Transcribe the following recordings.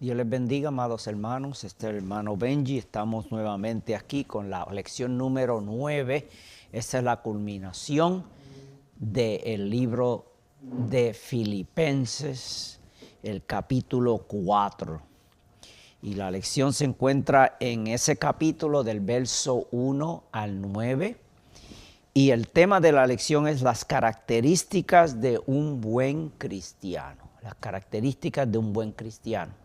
Dios les bendiga, amados hermanos. Este es el hermano Benji. Estamos nuevamente aquí con la lección número 9. Esta es la culminación del libro de Filipenses, el capítulo 4. Y la lección se encuentra en ese capítulo del verso 1 al 9. Y el tema de la lección es las características de un buen cristiano. Las características de un buen cristiano.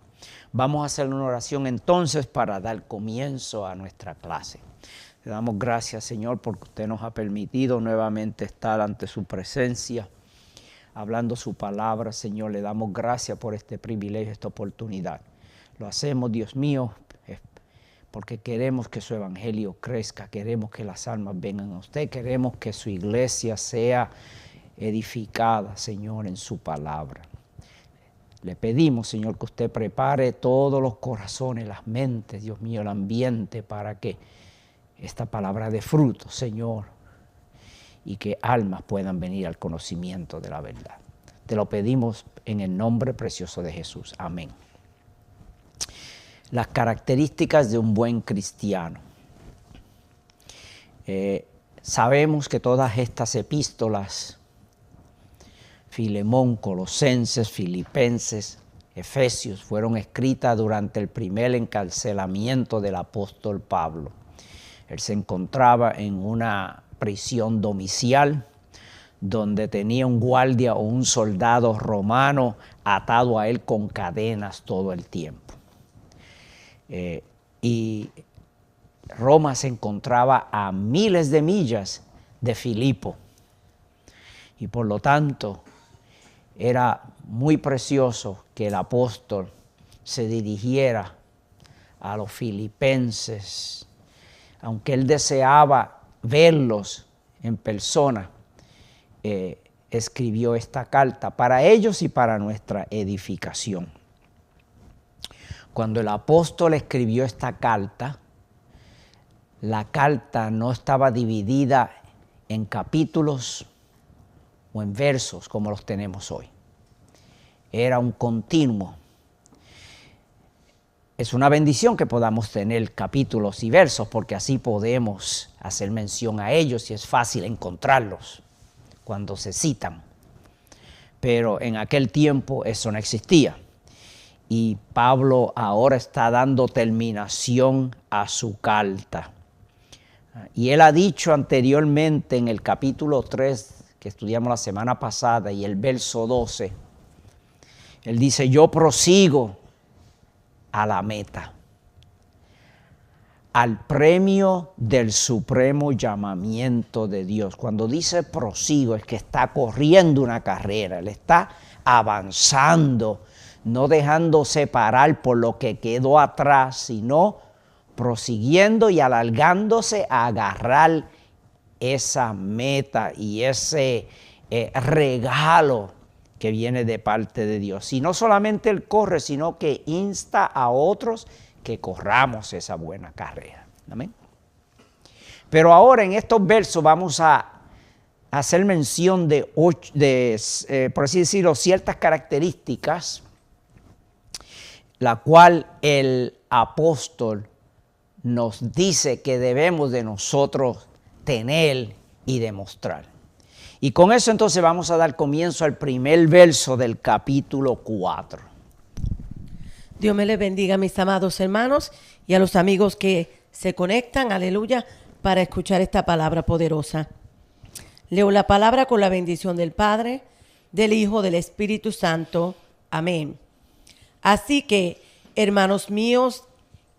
Vamos a hacer una oración entonces para dar comienzo a nuestra clase. Le damos gracias, Señor, porque usted nos ha permitido nuevamente estar ante su presencia, hablando su palabra. Señor, le damos gracias por este privilegio, esta oportunidad. Lo hacemos, Dios mío, porque queremos que su evangelio crezca, queremos que las almas vengan a usted, queremos que su iglesia sea edificada, Señor, en su palabra. Le pedimos, Señor, que usted prepare todos los corazones, las mentes, Dios mío, el ambiente para que esta palabra dé fruto, Señor, y que almas puedan venir al conocimiento de la verdad. Te lo pedimos en el nombre precioso de Jesús. Amén. Las características de un buen cristiano. Sabemos que todas estas epístolas, Filemón, Colosenses, Filipenses, Efesios, fueron escritas durante el primer encarcelamiento del apóstol Pablo. Él se encontraba en una prisión domicial donde tenía un guardia o un soldado romano atado a él con cadenas todo el tiempo. Y Roma se encontraba a miles de millas de Filipo. Y por lo tanto, era muy precioso que el apóstol se dirigiera a los filipenses, aunque él deseaba verlos en persona. Escribió esta carta para ellos y para nuestra edificación. Cuando el apóstol escribió esta carta, la carta no estaba dividida en capítulos o en versos como los tenemos hoy. Era un continuo. Es una bendición que podamos tener capítulos y versos porque así podemos hacer mención a ellos y es fácil encontrarlos cuando se citan. Pero en aquel tiempo eso no existía. Y Pablo ahora está dando terminación a su carta. Y él ha dicho anteriormente en el capítulo 3 que estudiamos la semana pasada y el verso 12, él dice, yo prosigo a la meta, al premio del supremo llamamiento de Dios. Cuando dice prosigo es que está corriendo una carrera, él está avanzando, no dejándose parar por lo que quedó atrás, sino prosiguiendo y alargándose a agarrar esa meta y ese regalo que viene de parte de Dios. Y no solamente él corre, sino que insta a otros que corramos esa buena carrera. Amén. Pero ahora en estos versos vamos a hacer mención de por así decirlo, ciertas características, la cual el apóstol nos dice que debemos de nosotros tener y demostrar. Y con eso entonces vamos a dar comienzo al primer verso del capítulo 4. Dios me les bendiga, mis amados hermanos, y a los amigos que se conectan, aleluya, para escuchar esta palabra poderosa. Leo la palabra con la bendición del Padre, del Hijo, del Espíritu Santo. Amén. Así que, hermanos míos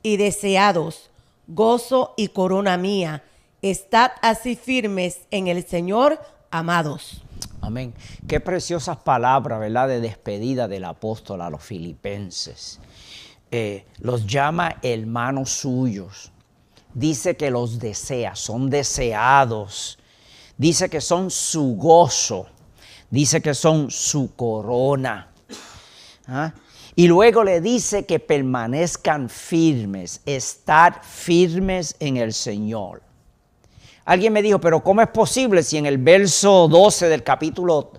y deseados, gozo y corona mía, estad así firmes en el Señor, amados. Amén. Qué preciosas palabras, ¿verdad?, de despedida del apóstol a los filipenses. Los llama hermanos suyos. Dice que los desea, son deseados. Dice que son su gozo. Dice que son su corona. ¿Ah? Y luego le dice que permanezcan firmes, estar firmes en el Señor. Alguien me dijo, pero ¿cómo es posible si en el verso 12 del capítulo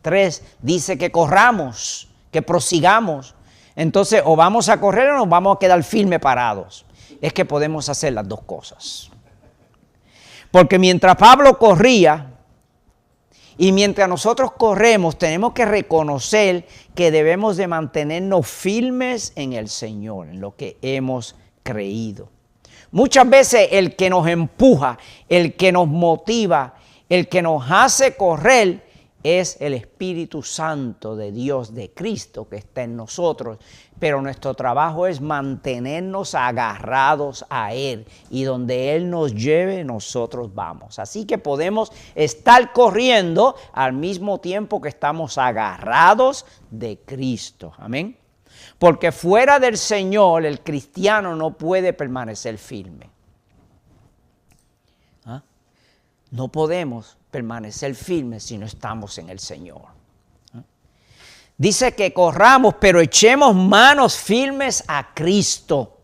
3 dice que corramos, que prosigamos? Entonces, o vamos a correr o nos vamos a quedar firmes parados. Es que podemos hacer las dos cosas. Porque mientras Pablo corría y mientras nosotros corremos, tenemos que reconocer que debemos de mantenernos firmes en el Señor, en lo que hemos creído. Muchas veces el que nos empuja, el que nos motiva, el que nos hace correr es el Espíritu Santo de Dios, de Cristo, que está en nosotros. Pero nuestro trabajo es mantenernos agarrados a Él. Y donde Él nos lleve, nosotros vamos. Así que podemos estar corriendo al mismo tiempo que estamos agarrados de Cristo. Amén. Porque fuera del Señor, el cristiano no puede permanecer firme. ¿Ah? No podemos permanecer firmes si no estamos en el Señor. Dice que corramos, pero echemos manos firmes a Cristo.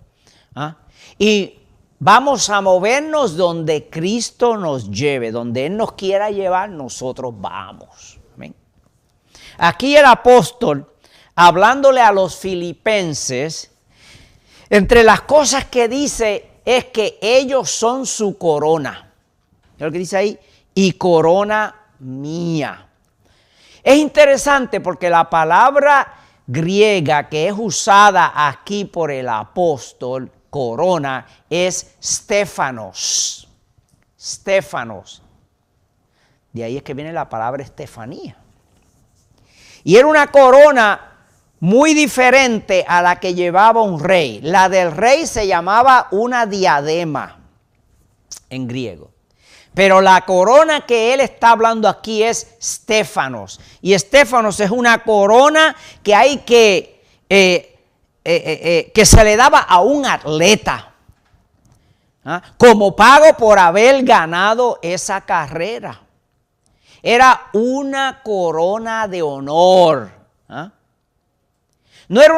¿Ah? Y vamos a movernos donde Cristo nos lleve, donde Él nos quiera llevar, nosotros vamos. ¿Amén? Aquí el apóstol, hablándole a los filipenses, entre las cosas que dice es que ellos son su corona. ¿Qué es lo que dice ahí? Y corona mía. Es interesante porque la palabra griega que es usada aquí por el apóstol, corona, es Stefanos. Stefanos. De ahí es que viene la palabra Estefanía. Y era una corona muy diferente a la que llevaba un rey. La del rey se llamaba una diadema en griego. Pero la corona que él está hablando aquí es Stefanos. Y Stefanos es una corona que hay que se le daba a un atleta. ¿Ah? Como pago por haber ganado esa carrera. Era una corona de honor. ¿Ah? No era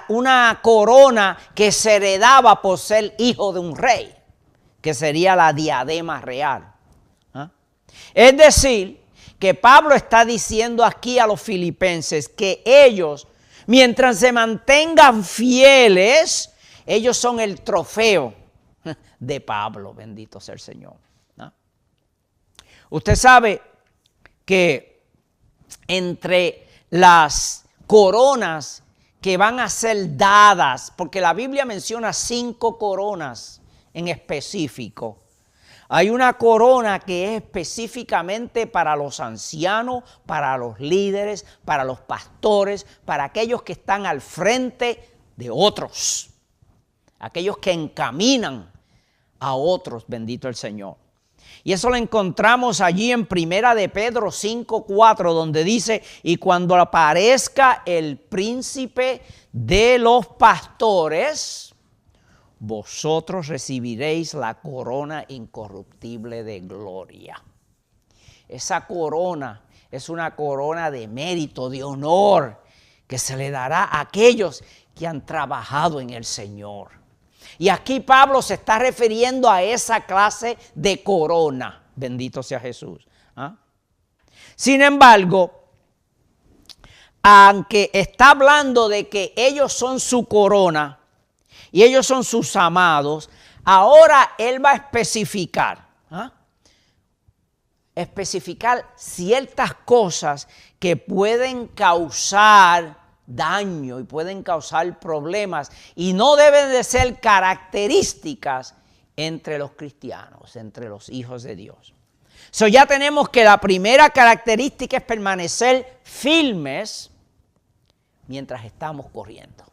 una corona que se heredaba por ser hijo de un rey, que sería la diadema real. ¿Ah? Es decir, que Pablo está diciendo aquí a los filipenses que ellos, mientras se mantengan fieles, ellos son el trofeo de Pablo, bendito sea el Señor. ¿Ah? Usted sabe que entre las coronas que van a ser dadas, porque la Biblia menciona 5 coronas en específico. Hay una corona que es específicamente para los ancianos, para los líderes, para los pastores, para aquellos que están al frente de otros, aquellos que encaminan a otros, bendito el Señor. Y eso lo encontramos allí en Primera de Pedro 5:4, donde dice: y cuando aparezca el príncipe de los pastores, vosotros recibiréis la corona incorruptible de gloria. Esa corona es una corona de mérito, de honor, que se le dará a aquellos que han trabajado en el Señor. Y aquí Pablo se está refiriendo a esa clase de corona. Bendito sea Jesús. ¿Ah? Sin embargo, aunque está hablando de que ellos son su corona y ellos son sus amados, ahora él va a especificar. ¿Ah? Especificar ciertas cosas que pueden causar daño y pueden causar problemas y no deben de ser características entre los cristianos, entre los hijos de Dios. So ya tenemos que la primera característica es permanecer firmes mientras estamos corriendo.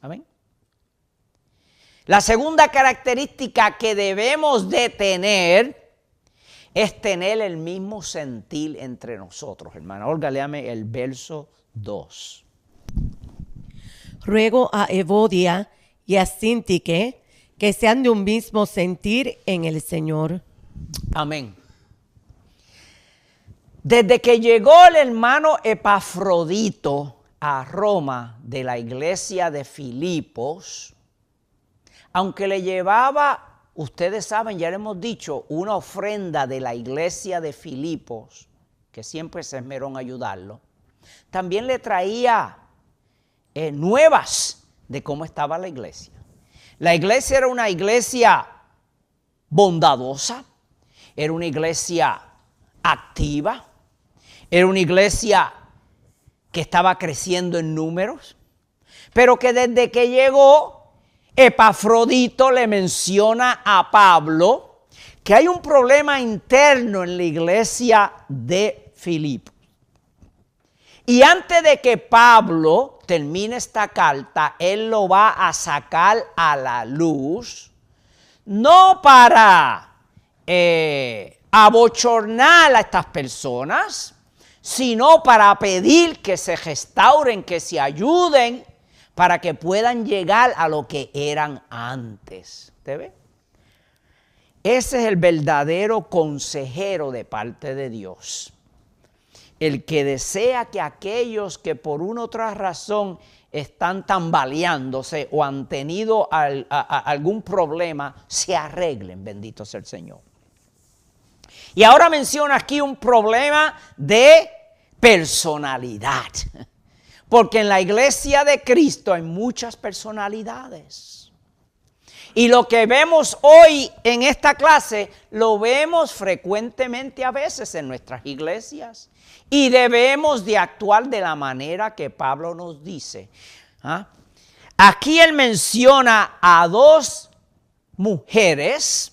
Amén. La segunda característica que debemos de tener es tener el mismo sentir entre nosotros. Hermana Olga, léame el verso 2. Ruego a Evodia y a Síntique que sean de un mismo sentir en el Señor. Amén. Desde que llegó el hermano Epafrodito a Roma de la iglesia de Filipos, aunque le llevaba, ustedes saben, ya le hemos dicho, una ofrenda de la iglesia de Filipos, que siempre se esmeró en ayudarlo, también le traía nuevas de cómo estaba la iglesia. La iglesia era una iglesia bondadosa, era una iglesia activa, era una iglesia que estaba creciendo en números, pero que desde que llegó, Epafrodito le menciona a Pablo que hay un problema interno en la iglesia de Filipo. Y antes de que Pablo termine esta carta, él lo va a sacar a la luz, no para abochornar a estas personas, sino para pedir que se restauren, que se ayuden, para que puedan llegar a lo que eran antes. ¿Te ve? Ese es el verdadero consejero de parte de Dios. El que desea que aquellos que por una u otra razón están tambaleándose o han tenido algún problema, se arreglen, bendito sea el Señor. Y ahora menciona aquí un problema de personalidad. Porque en la iglesia de Cristo hay muchas personalidades. Y lo que vemos hoy en esta clase, lo vemos frecuentemente a veces en nuestras iglesias. Y debemos de actuar de la manera que Pablo nos dice. Aquí él menciona a dos mujeres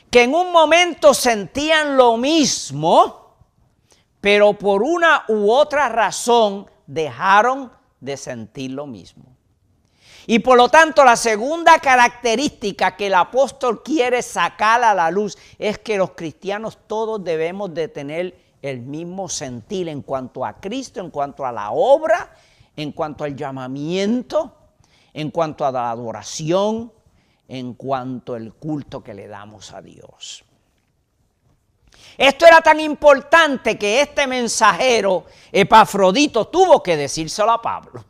que en un momento sentían lo mismo, pero por una u otra razón dejaron de sentir lo mismo. Y por lo tanto, la segunda característica que el apóstol quiere sacar a la luz es que los cristianos todos debemos de tener el mismo sentir en cuanto a Cristo, en cuanto a la obra, en cuanto al llamamiento, en cuanto a la adoración, en cuanto al culto que le damos a Dios. Esto era tan importante que este mensajero, Epafrodito, tuvo que decírselo a Pablo.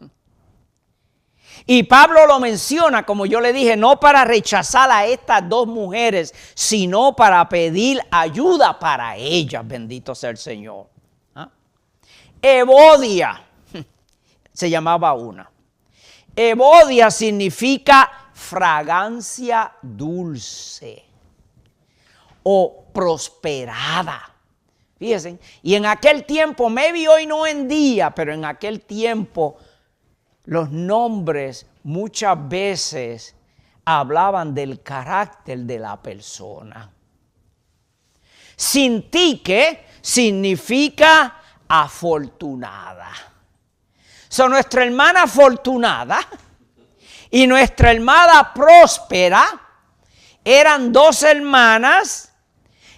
Y Pablo lo menciona, como yo le dije, no para rechazar a estas dos mujeres, sino para pedir ayuda para ellas, bendito sea el Señor. Evodia, se llamaba una. Evodia significa fragancia dulce o prosperada. Fíjense, y en aquel tiempo, maybe hoy no en día, pero en aquel tiempo los nombres muchas veces hablaban del carácter de la persona. Sintique significa afortunada. Nuestra hermana afortunada y nuestra hermana próspera eran dos hermanas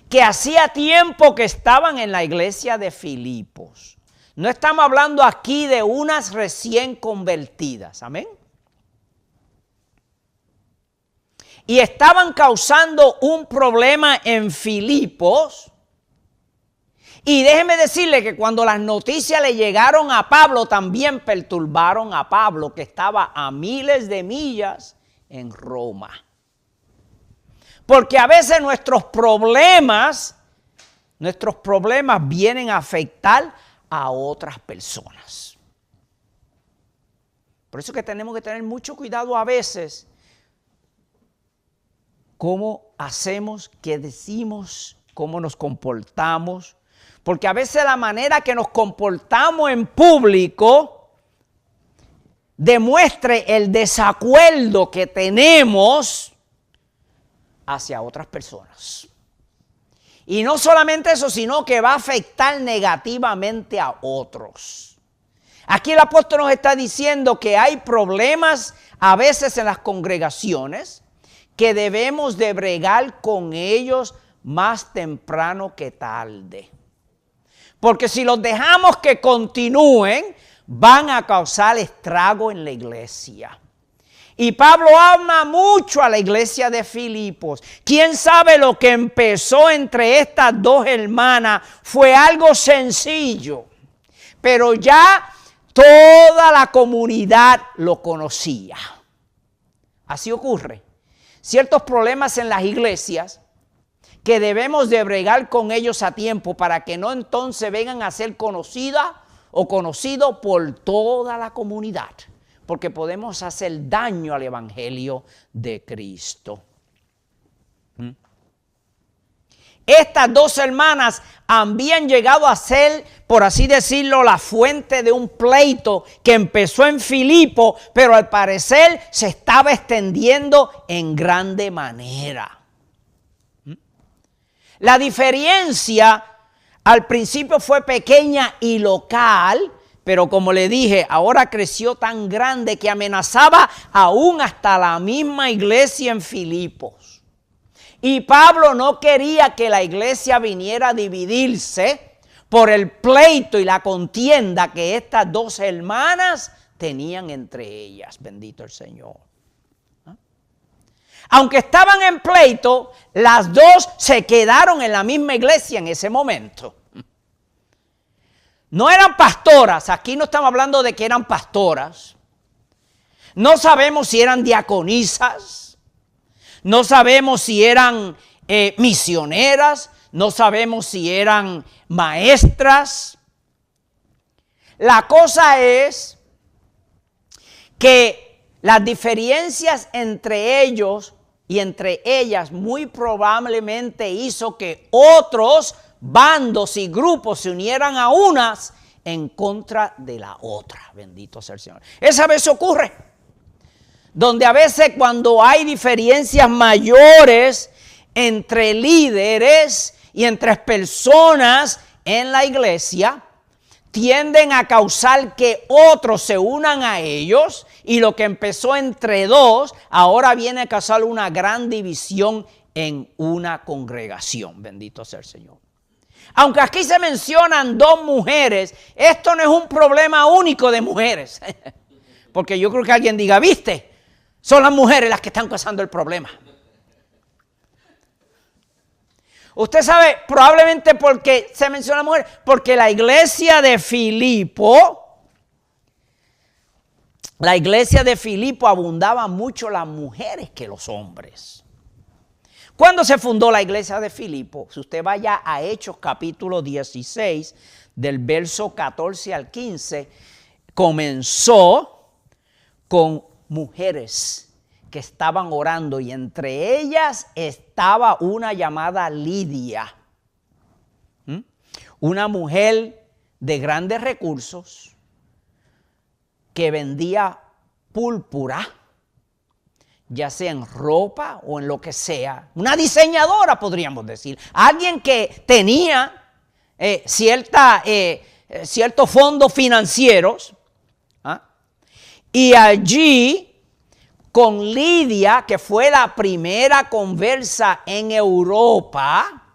que hacía tiempo que estaban en la iglesia de Filipos. No estamos hablando aquí de unas recién convertidas, amén. Y estaban causando un problema en Filipos. Y déjeme decirle que cuando las noticias le llegaron a Pablo, también perturbaron a Pablo, que estaba a miles de millas en Roma. Porque a veces nuestros problemas vienen a afectar a otras personas. Por eso que tenemos que tener mucho cuidado a veces cómo hacemos, qué decimos, cómo nos comportamos. Porque a veces la manera que nos comportamos en público demuestre el desacuerdo que tenemos hacia otras personas. Y no solamente eso, sino que va a afectar negativamente a otros. Aquí el apóstol nos está diciendo que hay problemas a veces en las congregaciones que debemos de bregar con ellos más temprano que tarde. Porque si los dejamos que continúen, van a causar estrago en la iglesia. Y Pablo ama mucho a la iglesia de Filipos. ¿Quién sabe lo que empezó entre estas dos hermanas? Fue algo sencillo, pero ya toda la comunidad lo conocía. Así ocurre. Ciertos problemas en las iglesias que debemos de bregar con ellos a tiempo para que no entonces vengan a ser conocidas o conocido por toda la comunidad, porque podemos hacer daño al Evangelio de Cristo. Estas dos hermanas habían llegado a ser, por así decirlo, la fuente de un pleito que empezó en Filipo, pero al parecer se estaba extendiendo en grande manera. La diferencia al principio fue pequeña y local, pero como le dije, ahora creció tan grande que amenazaba aún hasta la misma iglesia en Filipos. Y Pablo no quería que la iglesia viniera a dividirse por el pleito y la contienda que estas dos hermanas tenían entre ellas. Bendito el Señor. Aunque estaban en pleito, las dos se quedaron en la misma iglesia en ese momento. No eran pastoras, aquí no estamos hablando de que eran pastoras. No sabemos si eran diaconisas. No sabemos si eran misioneras, no sabemos si eran maestras. La cosa es que las diferencias entre ellos y entre ellas muy probablemente hizo que otros bandos y grupos se unieran a unas en contra de la otra. Bendito sea el Señor. Esa vez ocurre. Donde a veces cuando hay diferencias mayores entre líderes y entre personas en la iglesia, tienden a causar que otros se unan a ellos y lo que empezó entre dos, ahora viene a causar una gran división en una congregación. Bendito sea el Señor. Aunque aquí se mencionan dos mujeres, esto no es un problema único de mujeres. Porque yo creo que alguien diga, ¿viste? Son las mujeres las que están causando el problema. Usted sabe, probablemente porque se menciona mujer, porque la iglesia de Filipo abundaba mucho las mujeres que los hombres. ¿Cuándo se fundó la iglesia de Filipo? Si usted vaya a Hechos capítulo 16, del verso 14 al 15, comenzó con mujeres que estaban orando y entre ellas estaba una llamada Lidia, una mujer de grandes recursos que vendía púrpura, ya sea en ropa o en lo que sea, una diseñadora podríamos decir, alguien que tenía ciertos fondos financieros. Y allí, con Lidia, que fue la primera conversa en Europa,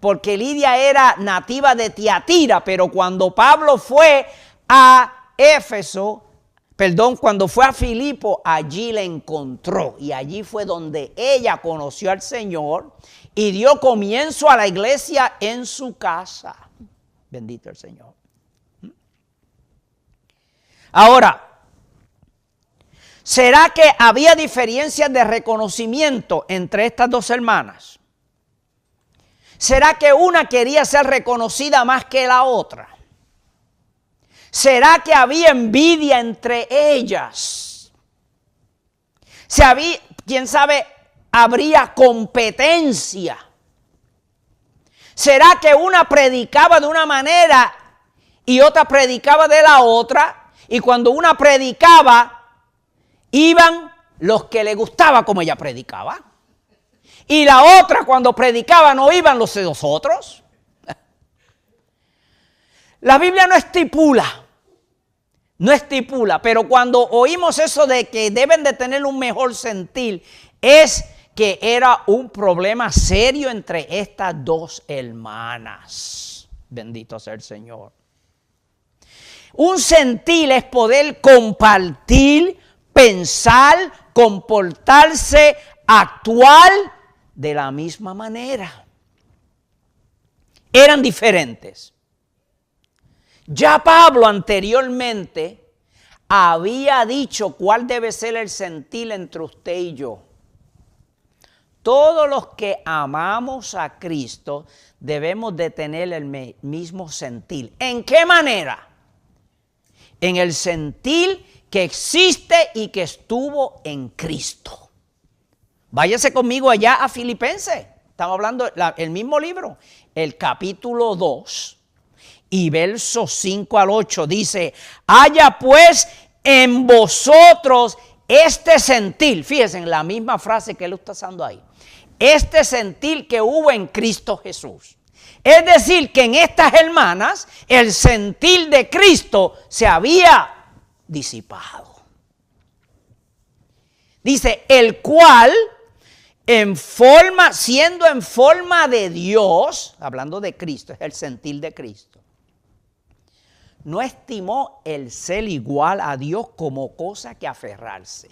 porque Lidia era nativa de Tiatira, pero cuando Pablo fue a cuando fue a Filipo, allí la encontró. Y allí fue donde ella conoció al Señor y dio comienzo a la iglesia en su casa. Bendito el Señor. Ahora, ¿será que había diferencias de reconocimiento entre estas dos hermanas? ¿Será que una quería ser reconocida más que la otra? ¿Será que había envidia entre ellas? ¿Quién sabe? Habría competencia. ¿Será que una predicaba de una manera y otra predicaba de la otra? Y cuando una predicaba, iban los que le gustaba como ella predicaba. Y la otra cuando predicaba no iban los de los otros. La Biblia no estipula, pero cuando oímos eso de que deben de tener un mejor sentir, es que era un problema serio entre estas dos hermanas. Bendito sea el Señor. Un sentir es poder compartir, pensar, comportarse, actuar de la misma manera. Eran diferentes. Ya Pablo anteriormente había dicho cuál debe ser el sentir entre usted y yo. Todos los que amamos a Cristo debemos de tener el mismo sentir. ¿En qué manera? en el sentir que existe y que estuvo en Cristo. Váyase conmigo allá a Filipenses. Estamos hablando del mismo libro, el capítulo 2 y versos 5 al 8 dice: haya pues en vosotros este sentir. Fíjense en la misma frase que él está usando ahí. Este sentir que hubo en Cristo Jesús. Es decir, que en estas hermanas el sentir de Cristo se había disipado. Dice, el cual siendo en forma de Dios, hablando de Cristo, es el sentir de Cristo, no estimó el ser igual a Dios como cosa que aferrarse,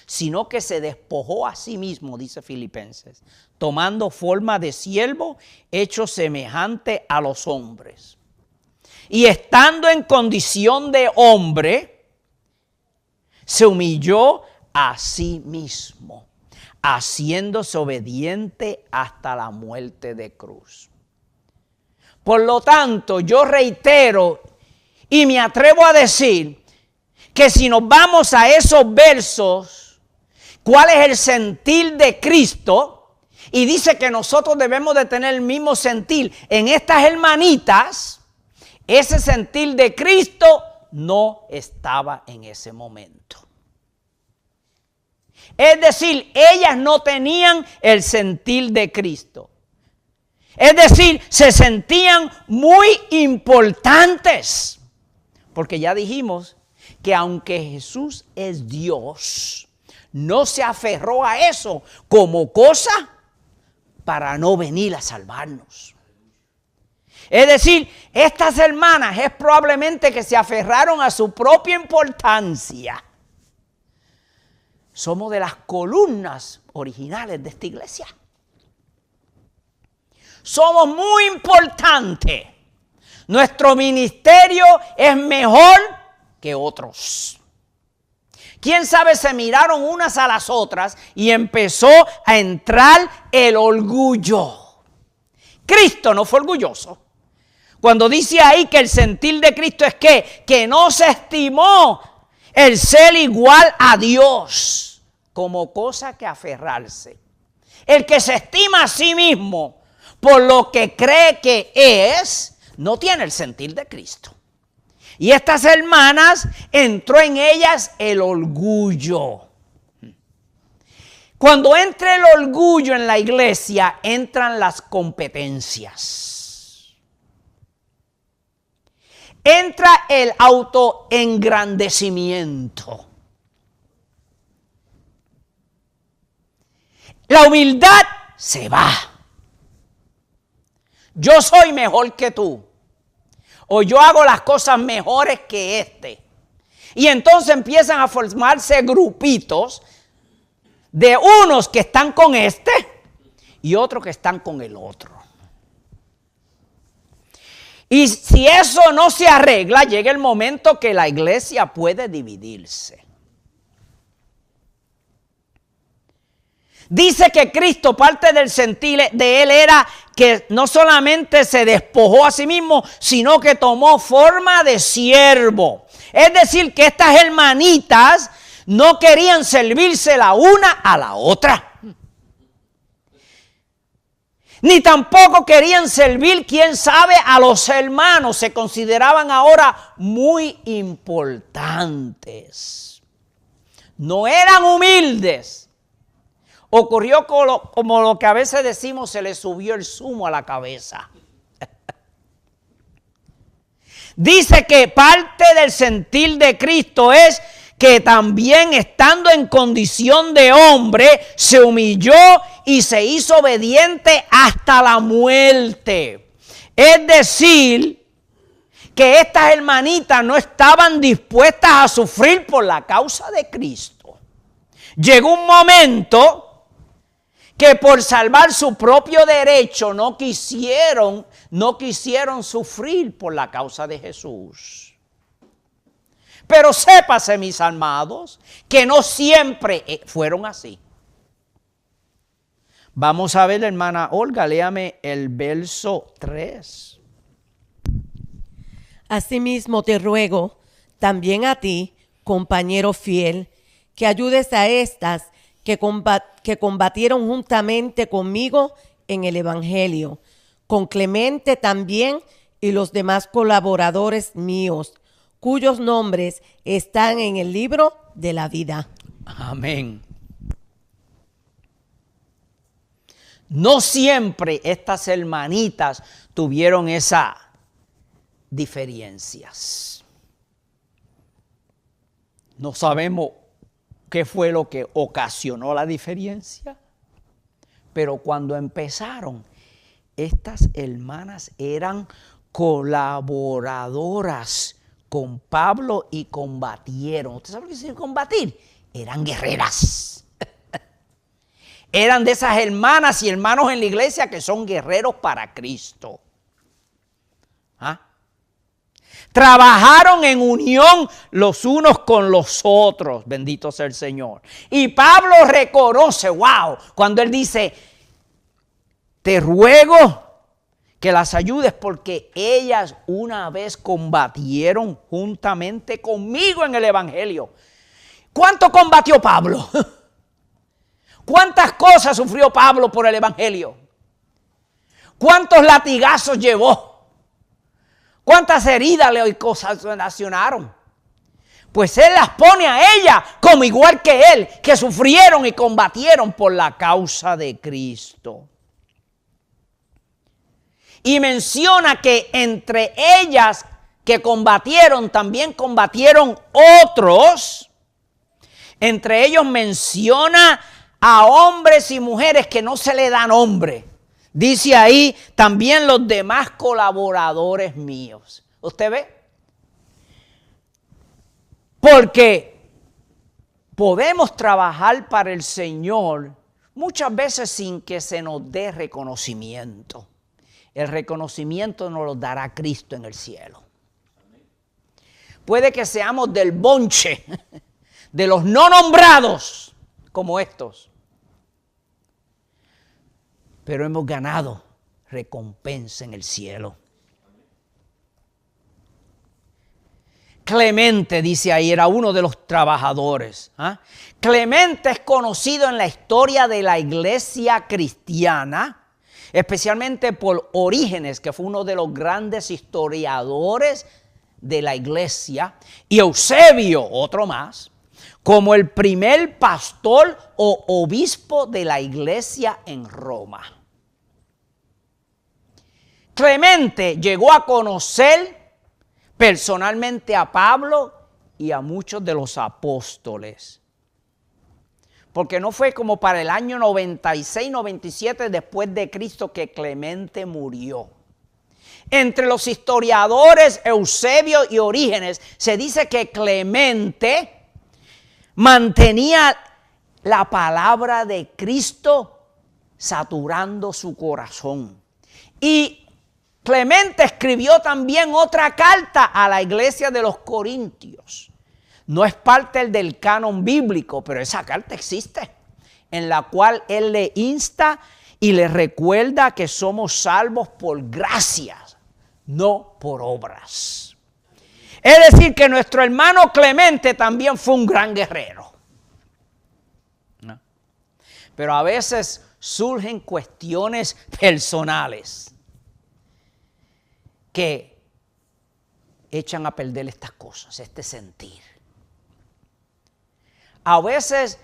sino que se despojó a sí mismo, dice Filipenses, tomando forma de siervo, hecho semejante a los hombres. Y estando en condición de hombre, se humilló a sí mismo, haciéndose obediente hasta la muerte de cruz. Por lo tanto, yo reitero y me atrevo a decir que si nos vamos a esos versos, ¿cuál es el sentir de Cristo? Y dice que nosotros debemos de tener el mismo sentir en estas hermanitas. Ese sentir de Cristo no estaba en ese momento. Es decir, ellas no tenían el sentir de Cristo. Es decir, se sentían muy importantes. Porque ya dijimos que aunque Jesús es Dios, no se aferró a eso como cosa para no venir a salvarnos. Es decir, estas hermanas es probablemente que se aferraron a su propia importancia. Somos de las columnas originales de esta iglesia. Somos muy importantes. Nuestro ministerio es mejor que otros. ¿Quién sabe? Se miraron unas a las otras y empezó a entrar el orgullo. Cristo no fue orgulloso. Cuando dice ahí que el sentir de Cristo es que no se estimó el ser igual a Dios como cosa que aferrarse. El que se estima a sí mismo por lo que cree que es, no tiene el sentir de Cristo. Y estas hermanas, entró en ellas el orgullo. Cuando entra el orgullo en la iglesia, entran las competencias. Entra el autoengrandecimiento. La humildad se va. Yo soy mejor que tú. O yo hago las cosas mejores que este. Y entonces empiezan a formarse grupitos de unos que están con este y otros que están con el otro. Y si eso no se arregla, llega el momento que la iglesia puede dividirse. Dice que Cristo, parte del sentir de él era que no solamente se despojó a sí mismo, sino que tomó forma de siervo. Es decir, que estas hermanitas no querían servirse la una a la otra. Ni tampoco querían servir, quién sabe, a los hermanos. Se consideraban ahora muy importantes. No eran humildes. Ocurrió como lo que a veces decimos, se le subió el zumo a la cabeza. Dice que parte del sentir de Cristo es que también estando en condición de hombre, se humilló y se hizo obediente hasta la muerte. Es decir, que estas hermanitas no estaban dispuestas a sufrir por la causa de Cristo. Llegó un momento que por salvar su propio derecho no quisieron sufrir por la causa de Jesús. Pero sépase, mis amados, que no siempre fueron así. Vamos a ver, hermana Olga, léame el verso 3. Asimismo te ruego, también a ti, compañero fiel, que ayudes a estas que combatieron juntamente conmigo en el Evangelio, con Clemente también y los demás colaboradores míos, cuyos nombres están en el libro de la vida. Amén. No siempre estas hermanitas tuvieron esas diferencias. No sabemos qué fue lo que ocasionó la diferencia, pero cuando empezaron, estas hermanas eran colaboradoras con Pablo y combatieron. ¿Usted sabe lo que significa combatir? Eran guerreras. Eran de esas hermanas y hermanos en la iglesia que son guerreros para Cristo. ¿Ah? Trabajaron en unión los unos con los otros, bendito sea el Señor. Y Pablo reconoce, wow, cuando él dice, te ruego que las ayudes porque ellas una vez combatieron juntamente conmigo en el Evangelio. ¿Cuánto combatió Pablo? ¿Cuántas cosas sufrió Pablo por el Evangelio? ¿Cuántos latigazos llevó? ¿Cuántas heridas le ocasionaron? Pues él las pone a ella como igual que él, que sufrieron y combatieron por la causa de Cristo. Y menciona que entre ellas que combatieron, también combatieron otros. Entre ellos menciona a hombres y mujeres que no se le da nombre. Dice ahí también los demás colaboradores míos. ¿Usted ve? Porque podemos trabajar para el Señor muchas veces sin que se nos dé reconocimiento. El reconocimiento nos lo dará Cristo en el cielo. Puede que seamos del bonche de los no nombrados como estos, pero hemos ganado recompensa en el cielo. Clemente, dice ahí, era uno de los trabajadores. Clemente es conocido en la historia de la iglesia cristiana, especialmente por Orígenes, que fue uno de los grandes historiadores de la iglesia, y Eusebio, otro más, como el primer pastor o obispo de la iglesia en Roma. Clemente llegó a conocer personalmente a Pablo y a muchos de los apóstoles. Porque no fue como para el año 96, 97 después de Cristo que Clemente murió. Entre los historiadores Eusebio y Orígenes se dice que Clemente mantenía la palabra de Cristo saturando su corazón. Y Clemente escribió también otra carta a la iglesia de los Corintios. No es parte del canon bíblico, pero esa carta existe, en la cual él le insta y le recuerda que somos salvos por gracia, no por obras. Es decir, que nuestro hermano Clemente también fue un gran guerrero. ¿No? Pero a veces surgen cuestiones personales que echan a perder estas cosas, este sentir. A veces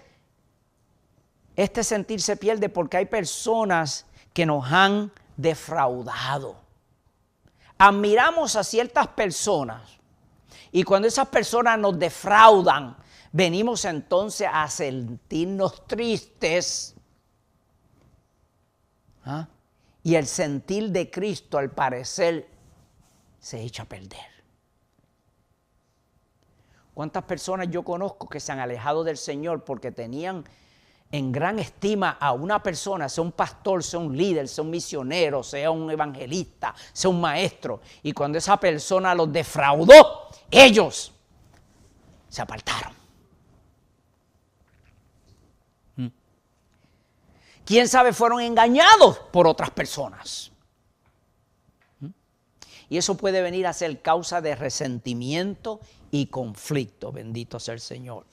este sentir se pierde porque hay personas que nos han defraudado. Admiramos a ciertas personas y cuando esas personas nos defraudan, venimos entonces a sentirnos tristes. Y el sentir de Cristo, al parecer, se echa a perder. ¿Cuántas personas yo conozco que se han alejado del Señor porque tenían en gran estima a una persona, sea un pastor, sea un líder, sea un misionero, sea un evangelista, sea un maestro? Y cuando esa persona los defraudó, ellos se apartaron. ¿Quién sabe? Fueron engañados por otras personas. y eso puede venir a ser causa de resentimiento y conflicto. Bendito sea el Señor.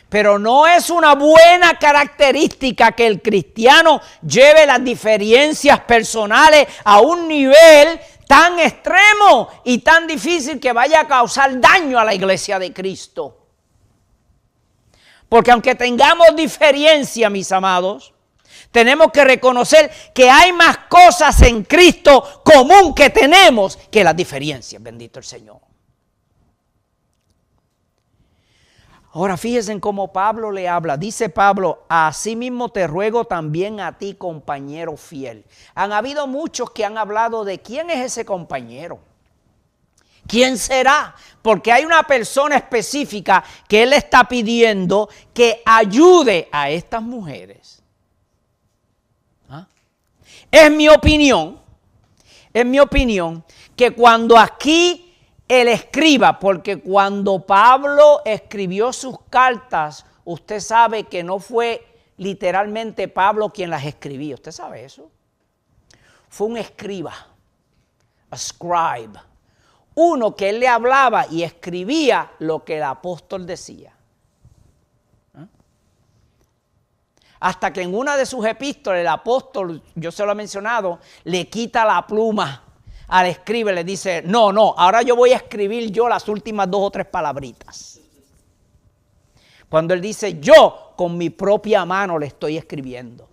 Pero no es una buena característica que el cristiano lleve las diferencias personales a un nivel tan extremo y tan difícil que vaya a causar daño a la iglesia de Cristo. Porque aunque tengamos diferencia, mis amados, tenemos que reconocer que hay más cosas en Cristo común que tenemos que las diferencias. Bendito el Señor. Ahora fíjense en cómo Pablo le habla. Dice Pablo, asimismo te ruego también a ti, compañero fiel. Han habido muchos que han hablado de quién es ese compañero. ¿Quién será? Porque hay una persona específica que él está pidiendo que ayude a estas mujeres. ¿Ah? Es mi opinión que cuando aquí él escriba, porque cuando Pablo escribió sus cartas, usted sabe que no fue literalmente Pablo quien las escribía. ¿Usted sabe eso? Fue un escriba, a scribe, uno que él le hablaba y escribía lo que el apóstol decía. Hasta que en una de sus epístolas el apóstol, yo se lo he mencionado, le quita la pluma al escribe, le dice, no, ahora yo voy a escribir yo las últimas 2 o 3 palabritas. Cuando él dice, yo con mi propia mano le estoy escribiendo.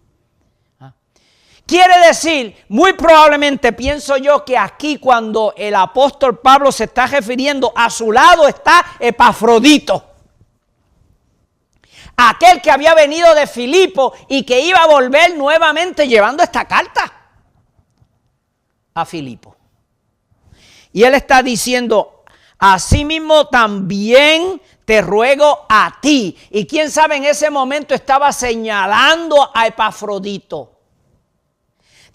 Quiere decir, muy probablemente pienso yo que aquí cuando el apóstol Pablo se está refiriendo, a su lado está Epafrodito. Aquel que había venido de Filipo y que iba a volver nuevamente llevando esta carta a Filipo. Y él está diciendo, asimismo también te ruego a ti. Y quién sabe, en ese momento estaba señalando a Epafrodito.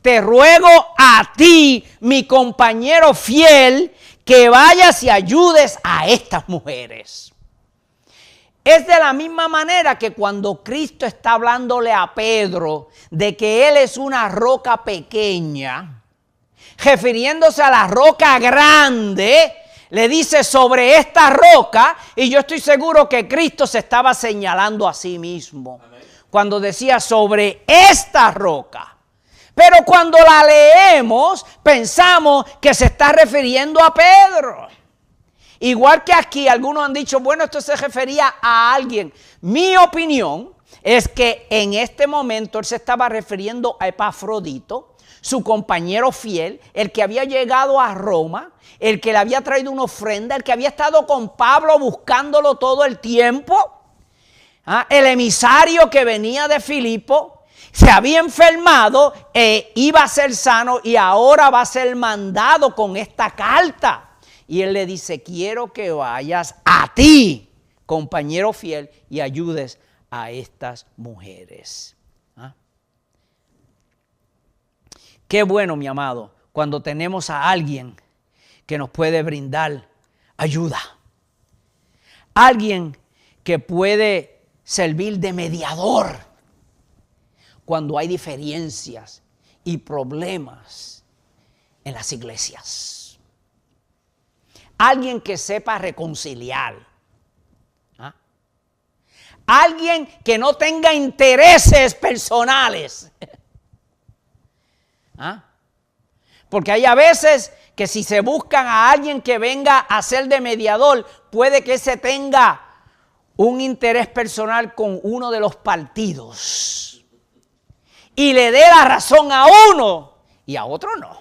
Te ruego a ti, mi compañero fiel, que vayas y ayudes a estas mujeres. Es de la misma manera que cuando Cristo está hablándole a Pedro de que él es una roca pequeña, refiriéndose a la roca grande, le dice sobre esta roca, y yo estoy seguro que Cristo se estaba señalando a sí mismo. Amén. Cuando decía sobre esta roca. Pero cuando la leemos, pensamos que se está refiriendo a Pedro. Igual que aquí, algunos han dicho, bueno, esto se refería a alguien. Mi opinión es que en este momento él se estaba refiriendo a Epafrodito, su compañero fiel, el que había llegado a Roma, el que le había traído una ofrenda, el que había estado con Pablo buscándolo todo el tiempo, el emisario que venía de Filipo, se había enfermado, iba a ser sano y ahora va a ser mandado con esta carta. Y él le dice, quiero que vayas a ti, compañero fiel, y ayudes a estas mujeres. Qué bueno, mi amado, cuando tenemos a alguien que nos puede brindar ayuda. Alguien que puede servir de mediador cuando hay diferencias y problemas en las iglesias. Alguien que sepa reconciliar. Alguien que no tenga intereses personales. Porque hay a veces que si se buscan a alguien que venga a ser de mediador, puede que se tenga un interés personal con uno de los partidos y le dé la razón a uno y a otro no.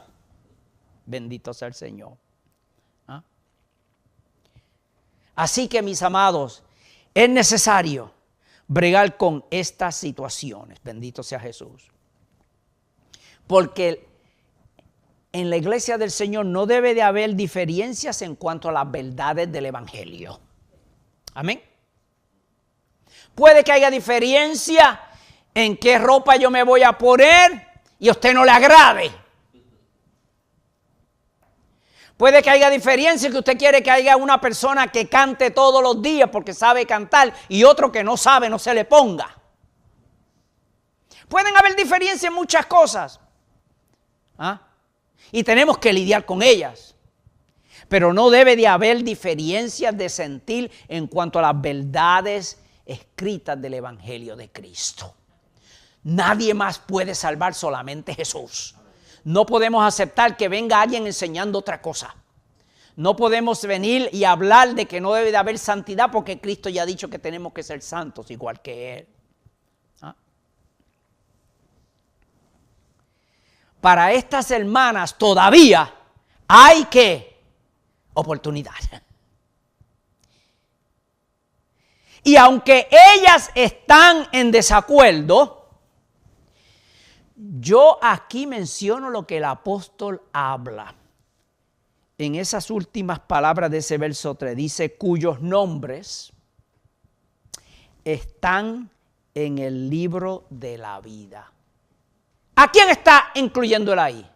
Bendito sea el Señor. Así que, mis amados, es necesario bregar con estas situaciones. Bendito sea Jesús. Porque en la iglesia del Señor no debe de haber diferencias en cuanto a las verdades del Evangelio. Amén. Puede que haya diferencia en qué ropa yo me voy a poner y a usted no le agrade. Puede que haya diferencia que usted quiere que haya una persona que cante todos los días porque sabe cantar y otro que no sabe, no se le ponga. Pueden haber diferencias en muchas cosas. Y tenemos que lidiar con ellas. Pero no debe de haber diferencias de sentir en cuanto a las verdades escritas del Evangelio de Cristo. Nadie más puede salvar, solamente Jesús. No podemos aceptar que venga alguien enseñando otra cosa. No podemos venir y hablar de que no debe de haber santidad porque Cristo ya ha dicho que tenemos que ser santos igual que Él. ¿Ah? Para estas hermanas todavía hay oportunidad. Y aunque ellas están en desacuerdo, yo aquí menciono lo que el apóstol habla. En esas últimas palabras de ese verso 3 dice, cuyos nombres están en el libro de la vida. ¿A quién está incluyendo él ahí?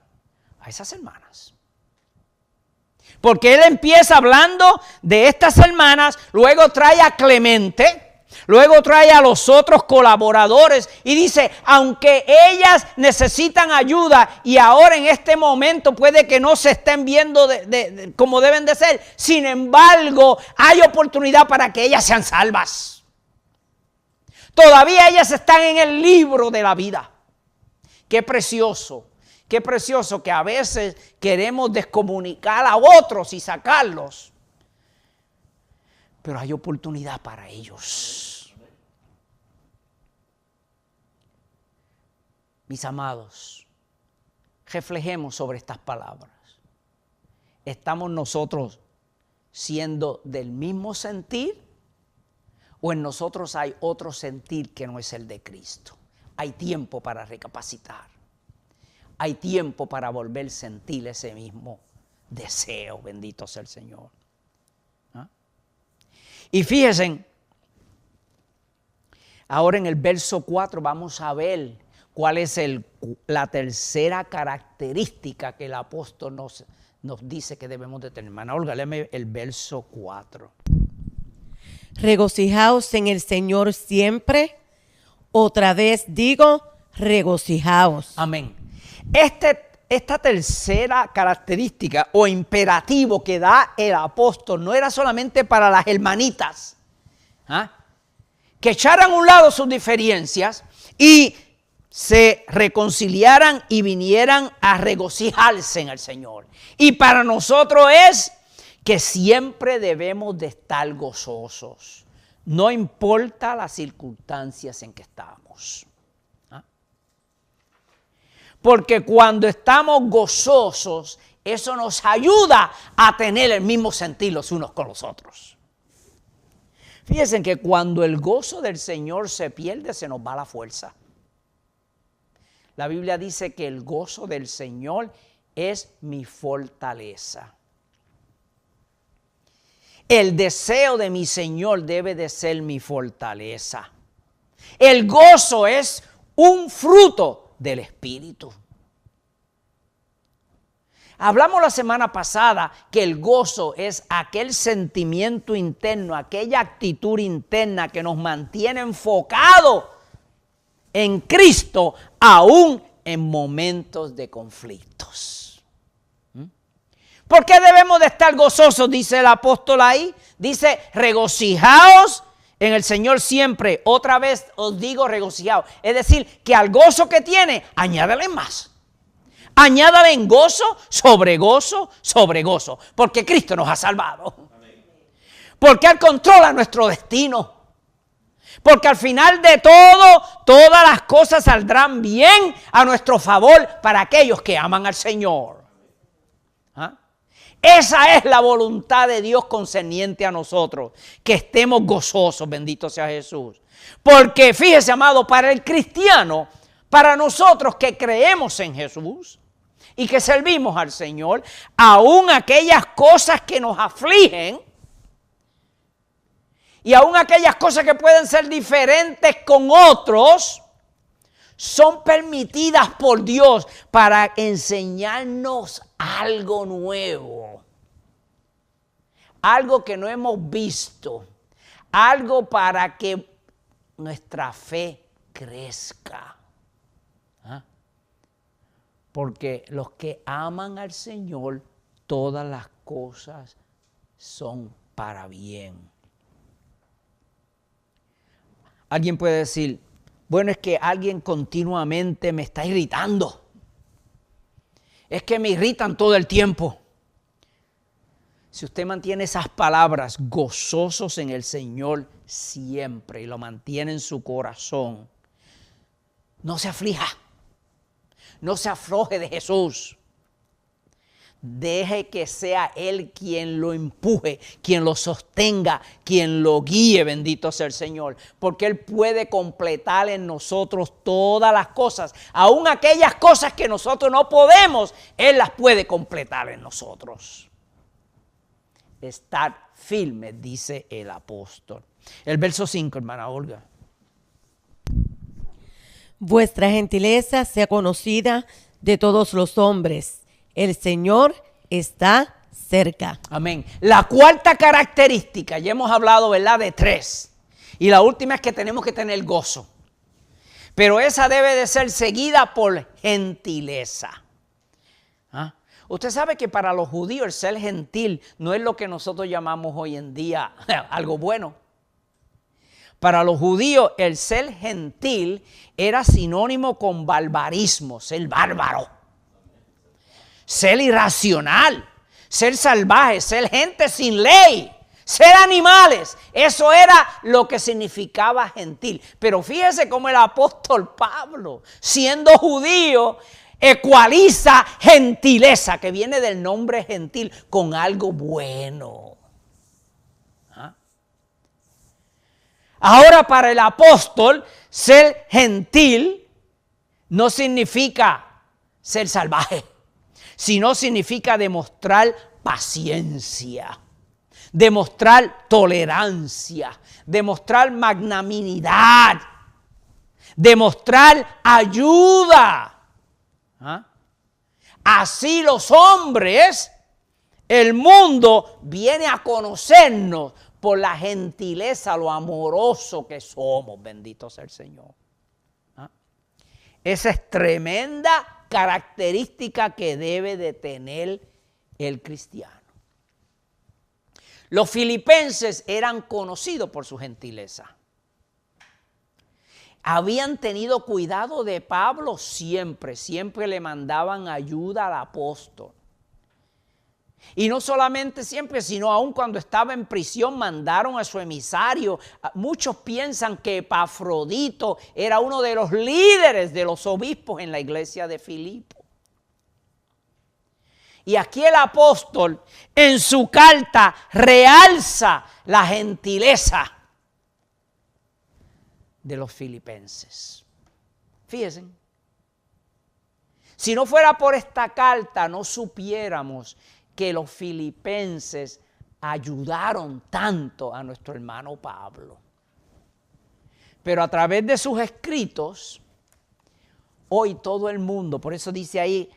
A esas hermanas. Porque él empieza hablando de estas hermanas, luego trae a Clemente, luego trae a los otros colaboradores y dice, aunque ellas necesitan ayuda y ahora en este momento puede que no se estén viendo como deben de ser, sin embargo hay oportunidad para que ellas sean salvas. Todavía ellas están en el libro de la vida. Qué precioso que a veces queremos descomunicar a otros y sacarlos. Pero hay oportunidad para ellos. Mis amados, reflejemos sobre estas palabras. ¿Estamos nosotros siendo del mismo sentir? ¿O en nosotros hay otro sentir que no es el de Cristo? Hay tiempo para recapacitar. Hay tiempo para volver a sentir ese mismo deseo. Bendito sea el Señor. ¿Ah? Y fíjense, ahora en el verso 4 vamos a ver cuál es la tercera característica que el apóstol nos dice que debemos de tener. Hermana Olga, léeme el verso 4. Regocijaos en el Señor siempre. Otra vez digo, regocijaos. Amén. Esta tercera característica o imperativo que da el apóstol no era solamente para las hermanitas, que echaran a un lado sus diferencias y se reconciliaran y vinieran a regocijarse en el Señor. Y para nosotros es que siempre debemos de estar gozosos, no importa las circunstancias en que estamos. Porque cuando estamos gozosos, eso nos ayuda a tener el mismo sentir los unos con los otros. Fíjense que cuando el gozo del Señor se pierde, se nos va la fuerza. La Biblia dice que el gozo del Señor es mi fortaleza. El deseo de mi Señor debe de ser mi fortaleza. El gozo es un fruto del Espíritu. Hablamos la semana pasada que el gozo es aquel sentimiento interno, aquella actitud interna que nos mantiene enfocados en Cristo aún en momentos de conflictos. ¿Por qué debemos de estar gozosos? Dice el apóstol ahí. Dice, regocijaos en el Señor siempre. Otra vez os digo regocijaos. Es decir, que al gozo que tiene, añádale más. Añádale en gozo sobre gozo sobre gozo. Porque Cristo nos ha salvado. Porque Él controla nuestro destino. Porque al final de todo, todas las cosas saldrán bien a nuestro favor para aquellos que aman al Señor. ¿Ah? Esa es la voluntad de Dios concerniente a nosotros, que estemos gozosos, bendito sea Jesús. Porque fíjese, amado, para el cristiano, para nosotros que creemos en Jesús y que servimos al Señor, aún aquellas cosas que nos afligen y aún aquellas cosas que pueden ser diferentes con otros, son permitidas por Dios para enseñarnos algo nuevo, algo que no hemos visto, algo para que nuestra fe crezca. Porque los que aman al Señor, todas las cosas son para bien. Alguien puede decir, bueno, es que alguien continuamente me está irritando. Es que me irritan todo el tiempo. Si usted mantiene esas palabras, gozosos en el Señor siempre, y lo mantiene en su corazón, no se aflija, no se afloje de Jesús. Deje que sea Él quien lo empuje, quien lo sostenga, quien lo guíe, bendito sea el Señor. Porque Él puede completar en nosotros todas las cosas, aun aquellas cosas que nosotros no podemos, Él las puede completar en nosotros. Estar firme, dice el apóstol. El verso 5, hermana Olga. Vuestra gentileza sea conocida de todos los hombres. El Señor está cerca. Amén. La cuarta característica, ya hemos hablado, ¿verdad?, de 3. Y la última es que tenemos que tener gozo. Pero esa debe de ser seguida por gentileza. ¿Ah? Usted sabe que para los judíos el ser gentil no es lo que nosotros llamamos hoy en día algo bueno. Para los judíos el ser gentil era sinónimo con barbarismo, ser bárbaro. Ser irracional, ser salvaje, ser gente sin ley, ser animales. Eso era lo que significaba gentil. Pero fíjese cómo el apóstol Pablo, siendo judío, ecualiza gentileza, que viene del nombre gentil, con algo bueno. ¿Ah? Ahora, para el apóstol, ser gentil no significa ser salvaje, sino significa demostrar paciencia, demostrar tolerancia, demostrar magnanimidad, demostrar ayuda. ¿Ah? Así los hombres, el mundo viene a conocernos por la gentileza, lo amoroso que somos, bendito sea el Señor. ¿Ah? Esa es tremenda característica que debe de tener el cristiano. Los filipenses eran conocidos por su gentileza. Habían tenido cuidado de Pablo siempre le mandaban ayuda al apóstol. Y no solamente siempre, sino aún cuando estaba en prisión mandaron a su emisario. Muchos piensan que Epafrodito era uno de los líderes de los obispos en la iglesia de Filipo. Y aquí el apóstol en su carta realza la gentileza de los filipenses. Fíjense, si no fuera por esta carta no supiéramos que los filipenses ayudaron tanto a nuestro hermano Pablo. Pero a través de sus escritos, hoy todo el mundo, por eso dice ahí,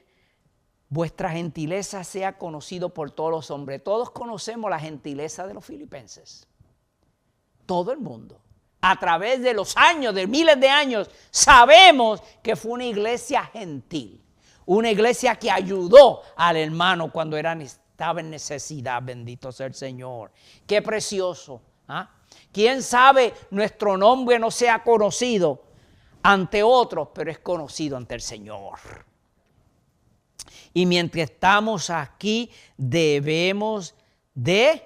vuestra gentileza sea conocido por todos los hombres. Todos conocemos la gentileza de los filipenses. Todo el mundo. A través de los años, de miles de años, sabemos que fue una iglesia gentil. Una iglesia que ayudó al hermano cuando estaba en necesidad, bendito sea el Señor. Qué precioso. ¿Ah? ¿Quién sabe nuestro nombre no sea conocido ante otros, pero es conocido ante el Señor? Y mientras estamos aquí debemos de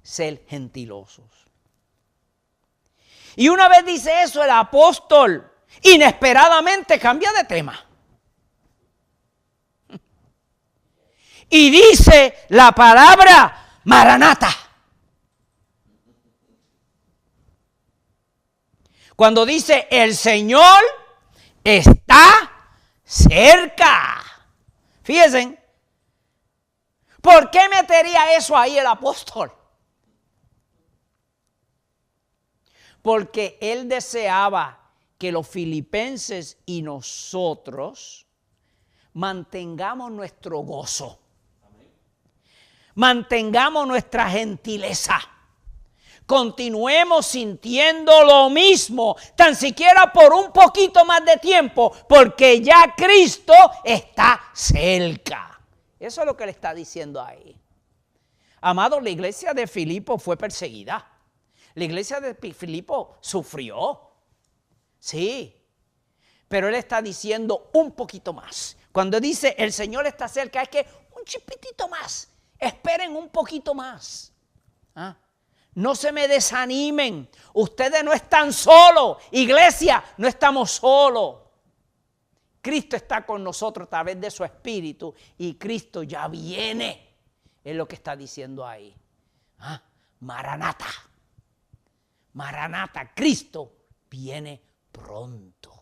ser gentilosos. Y una vez dice eso el apóstol, inesperadamente cambia de tema. Y dice la palabra Maranata. Cuando dice el Señor está cerca. Fíjense, ¿por qué metería eso ahí el apóstol? Porque él deseaba que los filipenses y nosotros mantengamos nuestro gozo. Mantengamos nuestra gentileza. Continuemos sintiendo lo mismo, tan siquiera por un poquito más de tiempo, porque ya Cristo está cerca. Eso es lo que le está diciendo ahí. Amado, la iglesia de Filipo fue perseguida. La iglesia de Filipo sufrió. Sí. Pero él está diciendo un poquito más. Cuando dice el Señor está cerca, es que un chispitito más. Esperen un poquito más. ¿Ah? No se me desanimen. Ustedes no están solos. Iglesia, no estamos solos. Cristo está con nosotros a través de su Espíritu y Cristo ya viene. Es lo que está diciendo ahí. ¿Ah? Maranata. Maranata. Cristo viene pronto.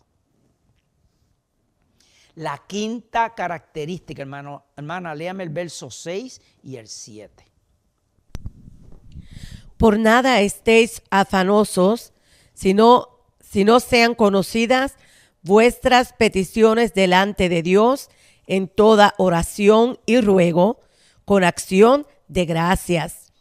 La quinta característica, hermana, léame el verso 6 y el 7. Por nada estéis afanosos, sino sean conocidas vuestras peticiones delante de Dios en toda oración y ruego, con acción de gracias.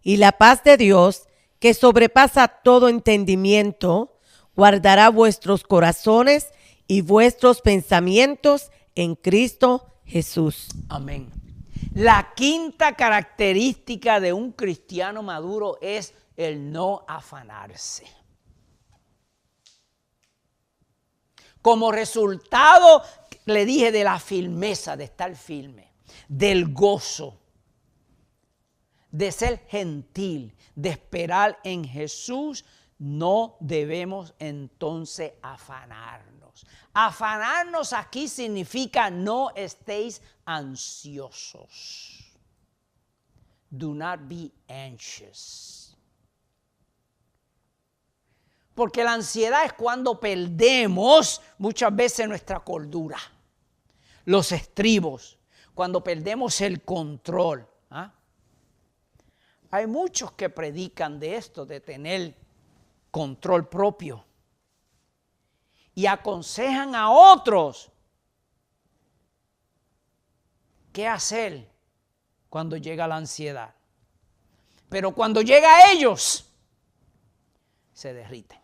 Y la paz de Dios, que sobrepasa todo entendimiento, guardará vuestros corazones y vuestros pensamientos en Cristo Jesús. Amén. La quinta característica de un cristiano maduro es el no afanarse. Como resultado, le dije, de la firmeza, de estar firme, del gozo, de ser gentil, de esperar en Jesús, no debemos entonces afanarnos. Afanarnos aquí significa no estéis ansiosos. Do not be anxious. Porque la ansiedad es cuando perdemos muchas veces nuestra cordura, los estribos, cuando perdemos el control. ¿Ah? Hay muchos que predican de esto, de tener control propio. Y aconsejan a otros qué hacer cuando llega la ansiedad. Pero cuando llega a ellos, se derriten,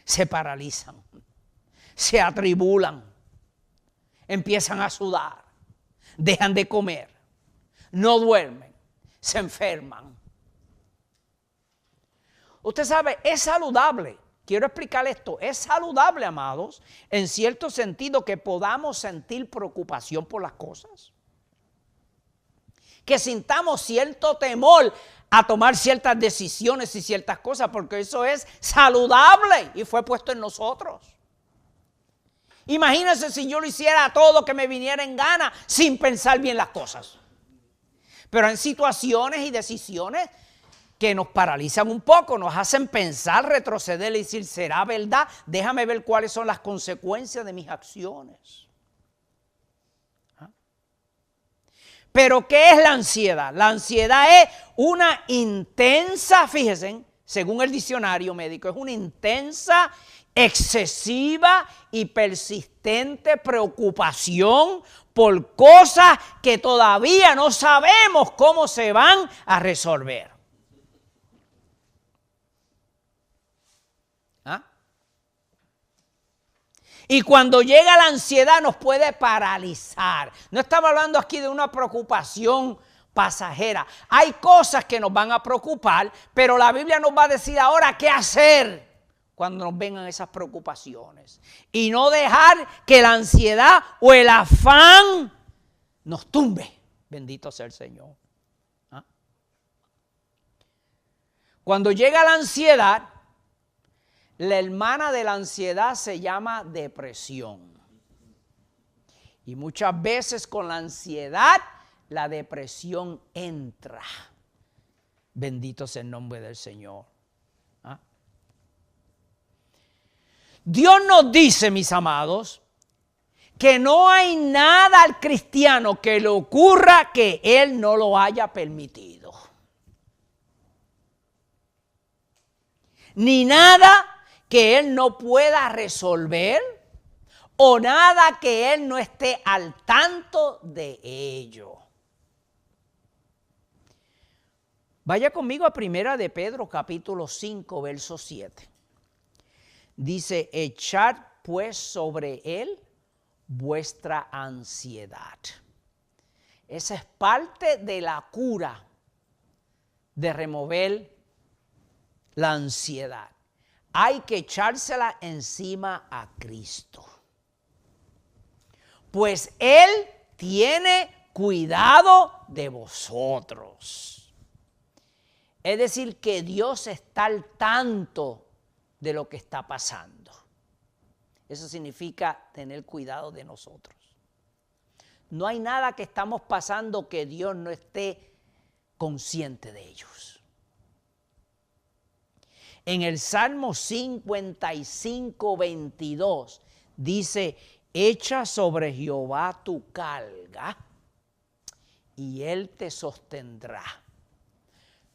se paralizan, se atribulan, empiezan a sudar, dejan de comer, no duermen, se enferman. Usted sabe, es saludable. Quiero explicar esto. Es saludable, amados, en cierto sentido que podamos sentir preocupación por las cosas. Que sintamos cierto temor a tomar ciertas decisiones y ciertas cosas, porque eso es saludable y fue puesto en nosotros. Imagínense si yo lo hiciera todo que me viniera en gana sin pensar bien las cosas. Pero en situaciones y decisiones que nos paralizan un poco, nos hacen pensar, retroceder y decir, ¿será verdad? Déjame ver cuáles son las consecuencias de mis acciones. ¿Ah? Pero ¿qué es la ansiedad? La ansiedad es una intensa, fíjense, según el diccionario médico, es una intensa, excesiva y persistente preocupación por cosas que todavía no sabemos cómo se van a resolver. ¿Ah? Y cuando llega la ansiedad nos puede paralizar. No estamos hablando aquí de una preocupación pasajera. Hay cosas que nos van a preocupar, pero la Biblia nos va a decir ahora qué hacer cuando nos vengan esas preocupaciones. Y no dejar que la ansiedad o el afán nos tumbe. Bendito sea el Señor. ¿Ah? Cuando llega la ansiedad, la hermana de la ansiedad se llama depresión. Y muchas veces con la ansiedad, la depresión entra. Bendito sea el nombre del Señor. ¿Ah? Dios nos dice, mis amados, que no hay nada al cristiano que le ocurra que Él no lo haya permitido. Ni nada que Él no pueda resolver o nada que Él no esté al tanto de ello. Vaya conmigo a 1 de Pedro capítulo 5 verso 7. Dice, echad pues sobre Él vuestra ansiedad. Esa es parte de la cura de remover la ansiedad. Hay que echársela encima a Cristo. Pues Él tiene cuidado de vosotros. Es decir, que Dios está al tanto de lo que está pasando. Eso significa tener cuidado de nosotros. No hay nada que estamos pasando que Dios no esté consciente de ellos. En el Salmo 55, 22 dice: echa sobre Jehová tu carga y Él te sostendrá.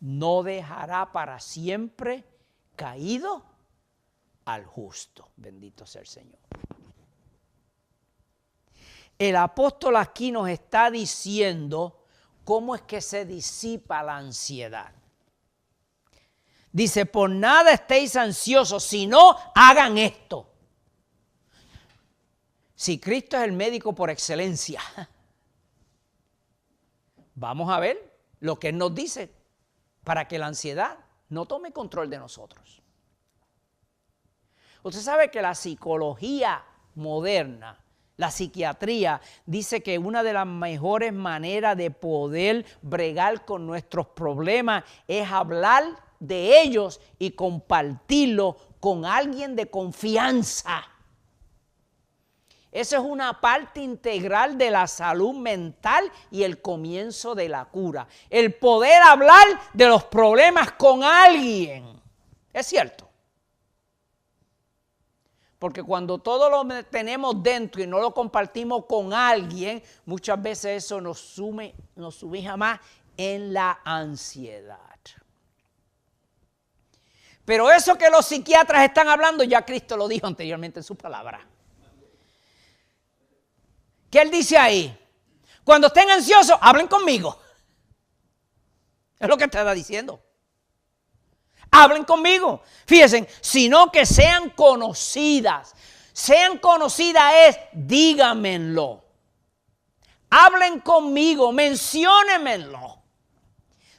No dejará para siempre caído al justo. Bendito sea el Señor. El apóstol aquí nos está diciendo cómo es que se disipa la ansiedad. Dice: por nada estéis ansiosos, sino hagan esto. Si Cristo es el médico por excelencia, vamos a ver lo que Él nos dice para que la ansiedad no tome control de nosotros. Usted sabe que la psicología moderna, la psiquiatría, dice que una de las mejores maneras de poder bregar con nuestros problemas es hablar de ellos y compartirlo con alguien de confianza. Esa es una parte integral de la salud mental y el comienzo de la cura. El poder hablar de los problemas con alguien. Es cierto. Porque cuando todo lo tenemos dentro y no lo compartimos con alguien, muchas veces eso nos sumija más en la ansiedad. Pero eso que los psiquiatras están hablando, ya Cristo lo dijo anteriormente en su palabra. ¿Qué Él dice ahí? Cuando estén ansiosos, hablen conmigo. Es lo que está diciendo. Hablen conmigo. Fíjense, sino que sean conocidas. Sean conocidas es, díganmelo. Hablen conmigo, menciónenmelo.